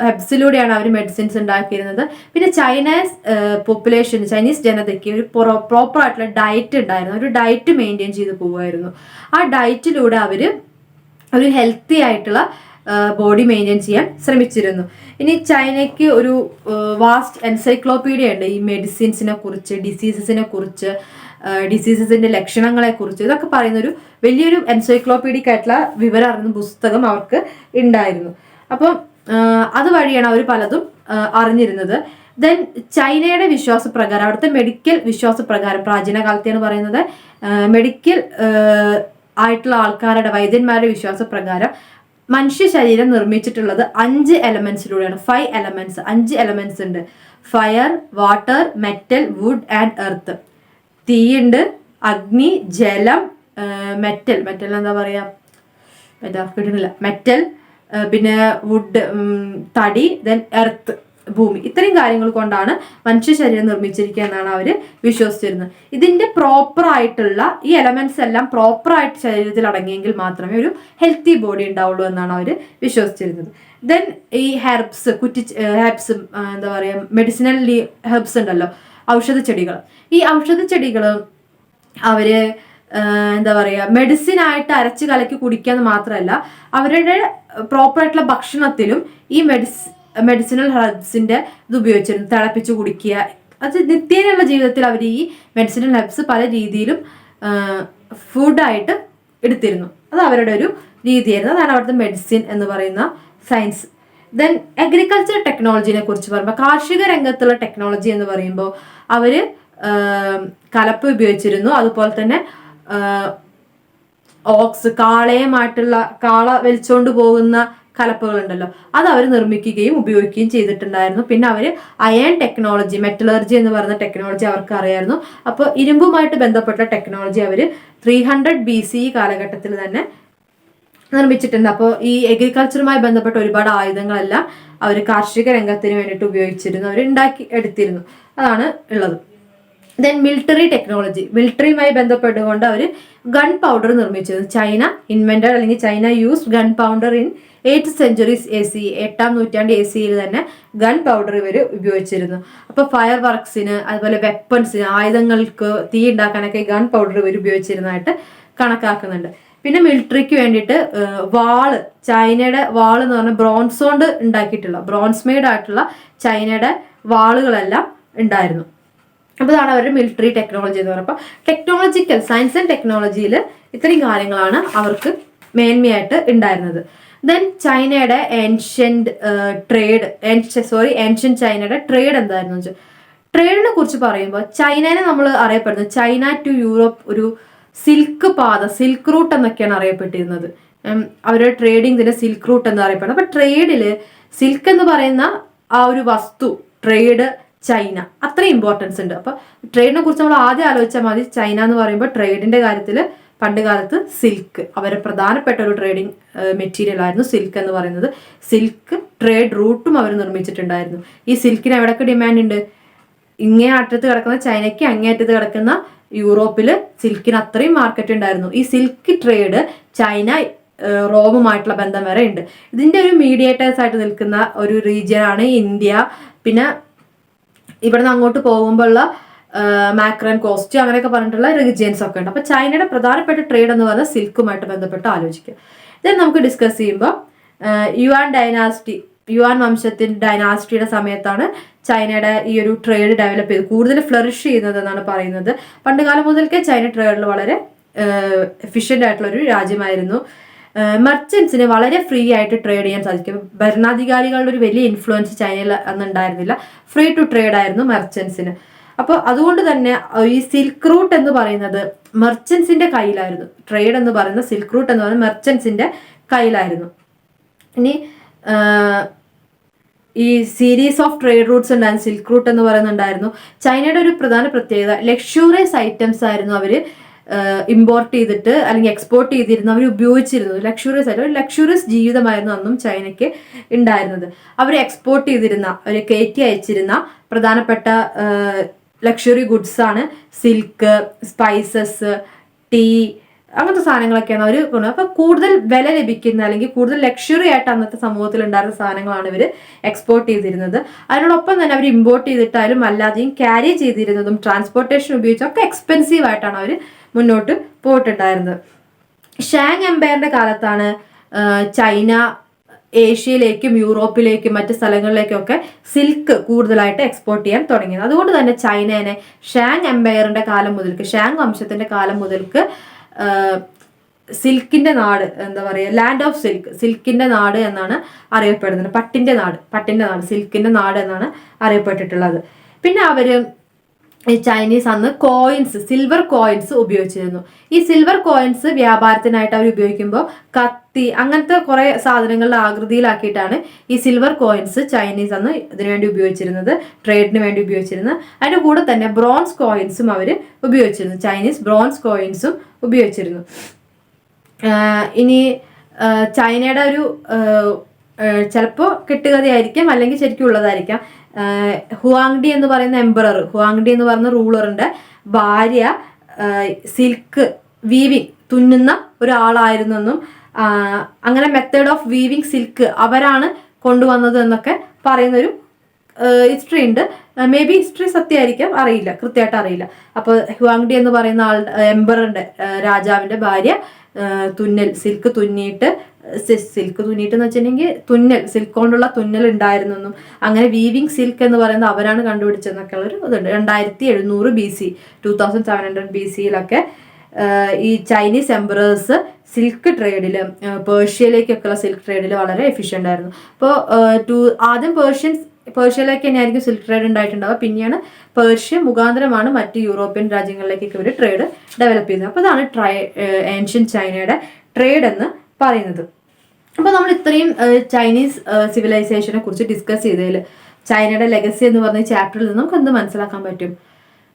ഹെബ്സിലൂടെയാണ് അവർ മെഡിസിൻസ് ഉണ്ടാക്കിയിരുന്നത്. പിന്നെ ചൈനീസ് ജനതയ്ക്ക് ഒരു പ്രോപ്പർ ആയിട്ടുള്ള ഡയറ്റ് ഉണ്ടായിരുന്നു. ഒരു ഡയറ്റ് മെയിൻറ്റെയിൻ ചെയ്ത് പോകുമായിരുന്നു. ആ ഡയറ്റിലൂടെ അവർ ഒരു ഹെൽത്തി ആയിട്ടുള്ള ബോഡി മെയിൻറ്റെയിൻ ചെയ്യാൻ ശ്രമിച്ചിരുന്നു. ഇനി ചൈനയ്ക്ക് ഒരു വാസ്റ്റ് എൻസൈക്ലോപീഡിയ ഉണ്ട് ഈ മെഡിസിൻസിനെ കുറിച്ച്, ഡിസീസസിന്റെ ലക്ഷണങ്ങളെ കുറിച്ച് ഇതൊക്കെ പറയുന്ന ഒരു വലിയൊരു എൻസൈക്ലോപീഡിക് ആയിട്ടുള്ള വിവരം അറിയുന്ന പുസ്തകം അവർക്ക് ഉണ്ടായിരുന്നു. അപ്പം അതുവഴിയാണ് അവർ പലതും അറിഞ്ഞിരുന്നത്. ദെൻ ചൈനയുടെ വിശ്വാസപ്രകാരം, അവിടുത്തെ മെഡിക്കൽ വിശ്വാസപ്രകാരം, പ്രാചീന കാലത്തെയാണ് പറയുന്നത്, മെഡിക്കൽ ആയിട്ടുള്ള ആൾക്കാരുടെ വൈദ്യന്മാരുടെ വിശ്വാസപ്രകാരം മനുഷ്യ ശരീരം നിർമ്മിച്ചിട്ടുള്ളത് 5 എലമെന്റ്സിലൂടെയാണ്. 5 എലമെന്റ്സ്, 5 എലമെന്റ്സ് ഉണ്ട്. Fire, water, metal, wood and earth. തീയുണ്ട്, അഗ്നി, ജലം, മെറ്റൽ എന്താ പറയാ, കിട്ടുന്നില്ല, മെറ്റൽ, പിന്നെ വുഡ് തടി, ദെൻ എർത്ത് ഭൂമി. ഇത്രയും കാര്യങ്ങൾ കൊണ്ടാണ് മനുഷ്യ ശരീരം നിർമ്മിച്ചിരിക്കുക എന്നാണ് അവർ വിശ്വസിച്ചിരുന്നത്. ഇതിന്റെ പ്രോപ്പർ ആയിട്ടുള്ള ഈ എലമെന്റ്സ് എല്ലാം പ്രോപ്പർ ആയിട്ട് ശരീരത്തിൽ അടങ്ങിയെങ്കിൽ മാത്രമേ ഒരു ഹെൽത്തി ബോഡി ഉണ്ടാവുള്ളൂ എന്നാണ് അവർ വിശ്വസിച്ചിരുന്നത്. ദെൻ ഈ ഹെർബ്സ്, എന്താ പറയുക, മെഡിസിനൽ ഹെർബ്സ് ഉണ്ടല്ലോ, ഔഷധ ചെടികൾ. ഈ ഔഷധ ചെടികൾ അവര് എന്താ പറയുക, മെഡിസിൻ ആയിട്ട് അരച്ച് കലക്കി കുടിക്കാന്ന് മാത്രമല്ല, അവരുടെ പ്രോപ്പർ ആയിട്ടുള്ള ഭക്ഷണത്തിലും ഈ മെഡിസിനൽ ഹെർബ്സിന്റെ ഇത് ഉപയോഗിച്ചിരുന്നു. തിളപ്പിച്ച് കുടിക്കുക, അത് നിത്യേനയുള്ള ജീവിതത്തിൽ അവർ ഈ മെഡിസിനൽ ഹെർബ്സ് പല രീതിയിലും ഫുഡായിട്ട് എടുത്തിരുന്നു. അത് അവരുടെ ഒരു രീതിയായിരുന്നു. അതാണ് അവിടുത്തെ മെഡിസിൻ എന്ന് പറയുന്ന സയൻസ്. ദെൻ അഗ്രികൾച്ചർ ടെക്നോളജിനെ കുറിച്ച് പറയുമ്പോൾ, കാർഷിക രംഗത്തുള്ള ടെക്നോളജി എന്ന് പറയുമ്പോൾ അവര് കലപ്പ ഉപയോഗിച്ചിരുന്നു. അതുപോലെ തന്നെ കാള വലിച്ചുകൊണ്ട് പോകുന്ന കലപ്പകൾ ഉണ്ടല്ലോ, അത് അവർ നിർമ്മിക്കുകയും ഉപയോഗിക്കുകയും ചെയ്തിട്ടുണ്ടായിരുന്നു. പിന്നെ അവർ അയൺ ടെക്നോളജി, മെറ്റലർജി എന്ന് പറയുന്ന ടെക്നോളജി അവർക്ക് അറിയായിരുന്നു. അപ്പോൾ ഇരുമ്പുമായിട്ട് ബന്ധപ്പെട്ട ടെക്നോളജി അവർ 300 BCE കാലഘട്ടത്തിൽ തന്നെ നിർമ്മിച്ചിട്ടുണ്ട്. അപ്പോൾ ഈ അഗ്രികൾച്ചറുമായി ബന്ധപ്പെട്ട ഒരുപാട് ആയുധങ്ങളെല്ലാം അവർ കാർഷിക രംഗത്തിന് വേണ്ടിയിട്ട് ഉപയോഗിച്ചിരുന്നു, അവർ ഉണ്ടാക്കി എടുത്തിരുന്നു. അതാണ് ഉള്ളത്. ദെൻ മിലിറ്ററി ടെക്നോളജി, മിലിറ്ററിയുമായി ബന്ധപ്പെട്ടുകൊണ്ട് അവർ ഗൺ പൗഡർ നിർമ്മിച്ചിരുന്നു. ചൈന ഇൻവെന്റഡ് അല്ലെങ്കിൽ China used gun powder in 8th century ACE, 8ാം നൂറ്റാണ്ട് ACEയിൽ തന്നെ ഗൺ പൗഡർ ഇവർ ഉപയോഗിച്ചിരുന്നു. അപ്പോൾ ഫയർ വർക്സിന്, അതുപോലെ വെപ്പൺസിന്, ആയുധങ്ങൾക്ക് തീ ഉണ്ടാക്കാനൊക്കെ ഗൺ പൗഡർ ഇവർ ഉപയോഗിച്ചിരുന്നതായിട്ട് കണക്കാക്കുന്നുണ്ട്. പിന്നെ മിലിറ്ററിക്ക് വേണ്ടിയിട്ട് ചൈനയുടെ വാള് എന്ന് പറഞ്ഞാൽ ബ്രോൺസ് കൊണ്ട് ഉണ്ടാക്കിയിട്ടുള്ള, ബ്രോൺസ് മെയ്ഡ് ആയിട്ടുള്ള ചൈനയുടെ വാളുകളെല്ലാം ഉണ്ടായിരുന്നു. അപ്പോൾ ഇതാണ് അവരുടെ മിലിറ്ററി ടെക്നോളജി എന്ന് പറയുമ്പോൾ. ടെക്നോളജിക്കൽ സയൻസ് ആൻഡ് ടെക്നോളജിയിൽ ഇത്രയും കാര്യങ്ങളാണ് അവർക്ക് മേന്മയായിട്ട് ഉണ്ടായിരുന്നത്. ദെൻ ചൈനയുടെ ഏൻഷ്യന്റ് ചൈനയുടെ ട്രേഡ് എന്തായിരുന്നു വെച്ചാൽ, ട്രേഡിനെ കുറിച്ച് പറയുമ്പോൾ ചൈനനെ നമ്മൾ അറിയപ്പെടുന്നത് ചൈന ടു യൂറോപ്പ് ഒരു സിൽക്ക് പാത, സിൽക്ക് റൂട്ട് എന്നൊക്കെയാണ് അറിയപ്പെട്ടിരുന്നത്. അവരുടെ ട്രേഡിങ്ങിന് സിൽക്ക് റൂട്ട് എന്ന് അറിയപ്പെടുന്നത്. അപ്പൊ ട്രേഡില് സിൽക്ക് എന്ന് പറയുന്ന ആ ഒരു വസ്തു, ട്രേഡ് ചൈന അത്ര ഇമ്പോർട്ടൻസ് ഉണ്ട്. അപ്പൊ ട്രേഡിനെ കുറിച്ച് നമ്മൾ ആദ്യം ആലോചിച്ചാൽ മതി. ചൈന എന്ന് പറയുമ്പോൾ ട്രേഡിന്റെ കാര്യത്തിൽ പണ്ട് കാലത്ത് സിൽക്ക് അവരെ പ്രധാനപ്പെട്ട ഒരു ട്രേഡിങ് മെറ്റീരിയൽ ആയിരുന്നു സിൽക്ക് എന്ന് പറയുന്നത്. സിൽക്ക് ട്രേഡ് റൂട്ടും അവർ നിർമ്മിച്ചിട്ടുണ്ടായിരുന്നു. ഈ സിൽക്കിന് എവിടെയൊക്കെ ഡിമാൻഡ് ഉണ്ട്? ഇങ്ങേ അറ്റത്ത് കിടക്കുന്ന ചൈനയ്ക്ക് അങ്ങേയറ്റത്ത് കിടക്കുന്ന യൂറോപ്പിൽ സിൽക്കിന് അത്രയും മാർക്കറ്റ് ഉണ്ടായിരുന്നു. ഈ സിൽക്ക് ട്രേഡ് ചൈന റോമുമായിട്ടുള്ള ബന്ധം വരെ ഉണ്ട്. ഇതിന്റെ ഒരു മീഡിയേറ്റേഴ്സ് ആയിട്ട് നിൽക്കുന്ന ഒരു റീജിയൻ ആണ് ഇന്ത്യ. പിന്നെ ഇവിടുന്ന് അങ്ങോട്ട് പോകുമ്പോഴുള്ള മാക്രൻ കോസ്റ്റ് അങ്ങനെയൊക്കെ പറഞ്ഞിട്ടുള്ള റീജിയൻസ് ഒക്കെ ഉണ്ട്. അപ്പൊ ചൈനയുടെ പ്രധാനപ്പെട്ട ട്രേഡ് എന്ന് പറഞ്ഞാൽ സിൽക്കുമായിട്ട് ബന്ധപ്പെട്ട് ആലോചിക്കുക. ഇത് നമുക്ക് ഡിസ്കസ് ചെയ്യുമ്പോൾ യുവാൻ വംശത്തിന്റെ ഡൈനാസ്റ്റിയുടെ സമയത്താണ് ചൈനയുടെ ഈ ഒരു ട്രേഡ് ഡെവലപ്പ് ചെയ്ത് കൂടുതൽ ഫ്ലറിഷ് ചെയ്യുന്നത് എന്നാണ് പറയുന്നത്. പണ്ട് കാലം മുതൽക്കേ ചൈന ട്രേഡിൽ വളരെ എഫിഷ്യന്റ് ആയിട്ടുള്ള ഒരു രാജ്യമായിരുന്നു. മെർച്ചൻസിന് വളരെ ഫ്രീ ആയിട്ട് ട്രേഡ് ചെയ്യാൻ സാധിക്കും. ഭരണാധികാരികളുടെ ഒരു വലിയ ഇൻഫ്ലുവൻസ് ചൈനയിൽ അന്നുണ്ടായിരുന്നില്ല. ഫ്രീ ടു ട്രേഡ് ആയിരുന്നു മെർച്ചൻസിന്. അപ്പോൾ അതുകൊണ്ട് തന്നെ ഈ സിൽക്ക് റൂട്ട് എന്ന് പറയുന്നത് മെർച്ചൻസിന്റെ കയ്യിലായിരുന്നു. ട്രേഡ് എന്ന് പറയുന്ന സിൽക്ക് റൂട്ട് എന്ന് പറയുന്നത് മെർച്ചൻസിന്റെ കയ്യിലായിരുന്നു. ഇനി ഈ സീരീസ് ഓഫ് ട്രേഡ് റൂട്ട്സ് ഉണ്ടായിരുന്നു. സിൽക്ക് റൂട്ട് എന്ന് പറയുന്നുണ്ടായിരുന്നു. ചൈനയുടെ ഒരു പ്രധാന പ്രത്യേകത ലക്ഷൂറിയസ് ഐറ്റംസ് ആയിരുന്നു അവർ ഇമ്പോർട്ട് ചെയ്തിട്ട് അല്ലെങ്കിൽ എക്സ്പോർട്ട് ചെയ്തിരുന്നു, അവർ ഉപയോഗിച്ചിരുന്നത്. ലക്ഷൂറിയസ് ആയിട്ട് ഒരു ലക്ഷൂറിയസ് ജീവിതമായിരുന്നു അന്നും ചൈനയ്ക്ക് ഉണ്ടായിരുന്നത്. അവർ എക്സ്പോർട്ട് ചെയ്തിരുന്ന, അവർ കയറ്റി അയച്ചിരുന്ന പ്രധാനപ്പെട്ട ലക്ഷറി ഗുഡ്സ് ആണ് സിൽക്ക്, സ്പൈസസ്, ടീ, അങ്ങനത്തെ സാധനങ്ങളൊക്കെയാണ് അവർ കൊണ്ടുപോകുന്നത്. അപ്പോൾ കൂടുതൽ വില ലഭിക്കുന്ന അല്ലെങ്കിൽ കൂടുതൽ ലക്ഷറി ആയിട്ട് അന്നത്തെ സമൂഹത്തിൽ ഉണ്ടായിരുന്ന സാധനങ്ങളാണ് ഇവർ എക്സ്പോർട്ട് ചെയ്തിരുന്നത്. അതിനോടൊപ്പം തന്നെ അവർ ഇമ്പോർട്ട് ചെയ്തിട്ടായാലും അല്ലാതെയും ക്യാരി ചെയ്തിരുന്നതും ട്രാൻസ്പോർട്ടേഷൻ ഉപയോഗിച്ചൊക്കെ എക്സ്പെൻസീവ് ആയിട്ടാണ് അവർ മുന്നോട്ട് പോയിട്ടുണ്ടായിരുന്നത്. ഷാങ് എംപയറിന്റെ കാലത്താണ് ചൈന ഏഷ്യയിലേക്കും യൂറോപ്പിലേക്കും മറ്റ് സ്ഥലങ്ങളിലേക്കൊക്കെ സിൽക്ക് കൂടുതലായിട്ട് എക്സ്പോർട്ട് ചെയ്യാൻ തുടങ്ങിയത്. അതുകൊണ്ട് തന്നെ ചൈനേനെ ഷാങ് എംപയറിന്റെ കാലം മുതൽക്ക്, ഷാങ് വംശത്തിന്റെ കാലം മുതൽക്ക് സിൽക്കിന്റെ നാട്, എന്താ പറയുക, ലാൻഡ് ഓഫ് സിൽക്ക്, സിൽക്കിന്റെ നാട് എന്നാണ് അറിയപ്പെടുന്നത്. പട്ടിന്റെ നാട്, സിൽക്കിന്റെ നാട് എന്നാണ് അറിയപ്പെട്ടിട്ടുള്ളത്. പിന്നെ അവര് ഈ ചൈനീസ് അന്ന് കോയിൻസ്, സിൽവർ കോയിൻസ് ഉപയോഗിച്ചിരുന്നു. ഈ സിൽവർ കോയിൻസ് വ്യാപാരത്തിനായിട്ട് അവർ ഉപയോഗിക്കുമ്പോൾ കത്തി, അങ്ങനത്തെ കുറെ സാധനങ്ങളുടെ ആകൃതിയിലാക്കിയിട്ടാണ് ഈ സിൽവർ കോയിൻസ് ചൈനീസ് അന്ന് ഇതിനുവേണ്ടി ഉപയോഗിച്ചിരുന്നത്, ട്രേഡിന് വേണ്ടി ഉപയോഗിച്ചിരുന്നത്. അതിൻ്റെ കൂടെ തന്നെ ബ്രോൺസ് കോയിൻസും അവർ ഉപയോഗിച്ചിരുന്നു. ചൈനീസ് ബ്രോൺസ് കോയിൻസും ഉപയോഗിച്ചിരുന്നു. ഇനി ചൈനയുടെ ഒരു ചിലപ്പോൾ കെട്ടുകഥയായിരിക്കാം, അല്ലെങ്കിൽ ശരിക്കും ഉള്ളതായിരിക്കാം. ഹുവാങ്ഡി എന്ന് പറയുന്ന എംപറർ, ഹുവാങ്ഡി എന്ന് പറയുന്ന റൂളറിന്റെ ഭാര്യ സിൽക്ക് വീവിങ് തുന്നുന്ന ഒരാളായിരുന്നെന്നും അങ്ങനെ മെത്തേഡ് ഓഫ് വീവിങ് സിൽക്ക് അവരാണ് കൊണ്ടുവന്നത് എന്നൊക്കെ പറയുന്നൊരു ഹിസ്റ്ററി ഉണ്ട്. മേ ബി ഹിസ്റ്ററി സത്യമായിരിക്കാം, അറിയില്ല, കൃത്യമായിട്ട് അറിയില്ല. അപ്പോൾ ഹുവാങ്ഡി എന്ന് പറയുന്ന എംപററിന്റെ, രാജാവിന്റെ ഭാര്യ സിൽക്ക് തുന്നിയിട്ട് എന്ന് വെച്ചിട്ടുണ്ടെങ്കിൽ സിൽക്ക് കൊണ്ടുള്ള തുന്നൽ ഉണ്ടായിരുന്നെന്നും അങ്ങനെ വീവിങ് സിൽക്ക് എന്ന് പറയുന്നത് അവരാണ് കണ്ടുപിടിച്ചതെന്നൊക്കെ ഉള്ളൊരു ഇതുണ്ട്. 2700 BC, 2700 BC-യിലൊക്കെ ഈ ചൈനീസ് എംപറേഴ്സ് സിൽക്ക് ട്രേഡിൽ, പേർഷ്യയിലേക്കൊക്കെയുള്ള സിൽക്ക് ട്രേഡിൽ വളരെ എഫിഷ്യൻ്റ് ആയിരുന്നു. അപ്പോൾ ആദ്യം പേർഷ്യയിലേക്ക് തന്നെയായിരിക്കും സിൽക്ക് ട്രേഡ് ഉണ്ടായിട്ടുണ്ടാവുക. പിന്നെയാണ് പേർഷ്യ മുഖാന്തരമാണ് മറ്റ് യൂറോപ്യൻ രാജ്യങ്ങളിലേക്കൊക്കെ ഇവർ ട്രേഡ് ഡെവലപ്പ് ചെയ്യുന്നത്. അപ്പോൾ ഇതാണ് ഏൻഷ്യൻ ചൈനയുടെ ട്രേഡ് എന്ന് പറയുന്നത്. അപ്പോൾ നമ്മൾ ഇത്രയും ചൈനീസ് സിവിലൈസേഷനെ കുറിച്ച് ഡിസ്കസ് ചെയ്തതിൽ ചൈനയുടെ ലെഗസി എന്ന് പറഞ്ഞ ചാപ്റ്ററിൽ നിന്ന് നമുക്ക് എന്ത് മനസ്സിലാക്കാൻ പറ്റും?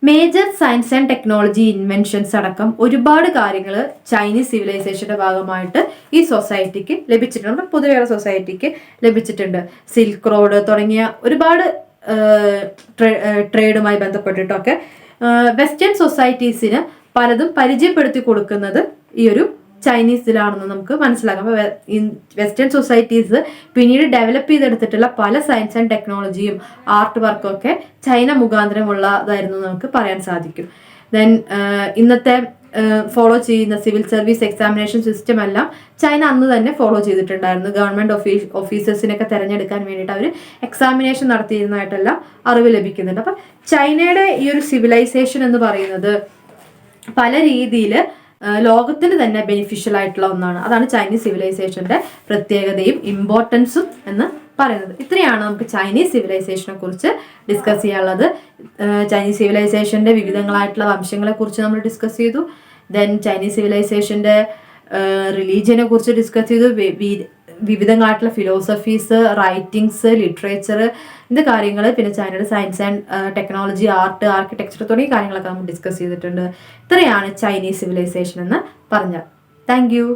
Major science and technology inventions അടക്കം ഒരുപാട് കാര്യങ്ങൾ ചൈനീസ് സിവിലൈസേഷന്റെ ഭാഗമായിട്ട് ഈ സൊസൈറ്റിക്ക് ലഭിച്ചിട്ടുണ്ട്, നമ്മുടെ പൊതുവെയുള്ള സൊസൈറ്റിക്ക് ലഭിച്ചിട്ടുണ്ട്. സിൽക്ക് റോഡ് തുടങ്ങിയ ഒരുപാട് ട്രേഡുമായി ബന്ധപ്പെട്ടിട്ടൊക്കെ വെസ്റ്റേൺ സൊസൈറ്റീസിന് പലതും പരിചയപ്പെടുത്തി കൊടുക്കുന്നത് ഈ ഒരു ചൈനീസിലാണെന്ന് നമുക്ക് മനസ്സിലാക്കാം. അപ്പോൾ വെസ്റ്റേൺ സൊസൈറ്റീസ് പിന്നീട് ഡെവലപ്പ് ചെയ്തെടുത്തിട്ടുള്ള പല സയൻസ് ആൻഡ് ടെക്നോളജിയും ആർട്ട് വർക്കും ഒക്കെ ചൈന മുഖാന്തരമുള്ളതായിരുന്നു നമുക്ക് പറയാൻ സാധിക്കും. ദെൻ ഇന്നത്തെ ഫോളോ ചെയ്യുന്ന സിവിൽ സർവീസ് എക്സാമിനേഷൻ സിസ്റ്റം എല്ലാം ചൈന അന്ന് തന്നെ ഫോളോ ചെയ്തിട്ടുണ്ടായിരുന്നു. ഗവൺമെന്റ് ഓഫീസേഴ്സിനൊക്കെ തിരഞ്ഞെടുക്കാൻ വേണ്ടിയിട്ട് അവർ എക്സാമിനേഷൻ നടത്തിയിരുന്നതായിട്ടെല്ലാം അറിവ് ലഭിക്കുന്നുണ്ട്. അപ്പം ചൈനയുടെ ഈ ഒരു സിവിലൈസേഷൻ എന്ന് പറയുന്നത് പല രീതിയിൽ ലോകത്തിന് തന്നെ ബെനിഫിഷ്യൽ ആയിട്ടുള്ള ഒന്നാണ്. അതാണ് ചൈനീസ് സിവിലൈസേഷന്റെ പ്രത്യേകതയും ഇമ്പോർട്ടൻസും എന്ന് പറയുന്നത്. ഇത്രയാണ് നമുക്ക് ചൈനീസ് സിവിലൈസേഷനെ കുറിച്ച് ഡിസ്കസ് ചെയ്യാനുള്ളത്. ചൈനീസ് സിവിലൈസേഷന്റെ വിവിധങ്ങളായിട്ടുള്ള വംശങ്ങളെ കുറിച്ച് നമ്മൾ ഡിസ്കസ് ചെയ്തു. ദെൻ ചൈനീസ് സിവിലൈസേഷന്റെ റിലീജിയനെ കുറിച്ച് ഡിസ്കസ് ചെയ്തു. വിവിധങ്ങളായിട്ടുള്ള ഫിലോസഫീസ്, റൈറ്റിങ്സ്, ലിറ്ററേച്ചർ, ഇത് കാര്യങ്ങൾ, പിന്നെ ചൈനയുടെ science and technology, art, architecture തുടങ്ങിയ കാര്യങ്ങളൊക്കെ നമ്മൾ ഡിസ്കസ് ചെയ്തിട്ടുണ്ട്. ഇത്രയാണ് ചൈനീസ് സിവിലൈസേഷൻ എന്ന് പറഞ്ഞാൽ. Thank you.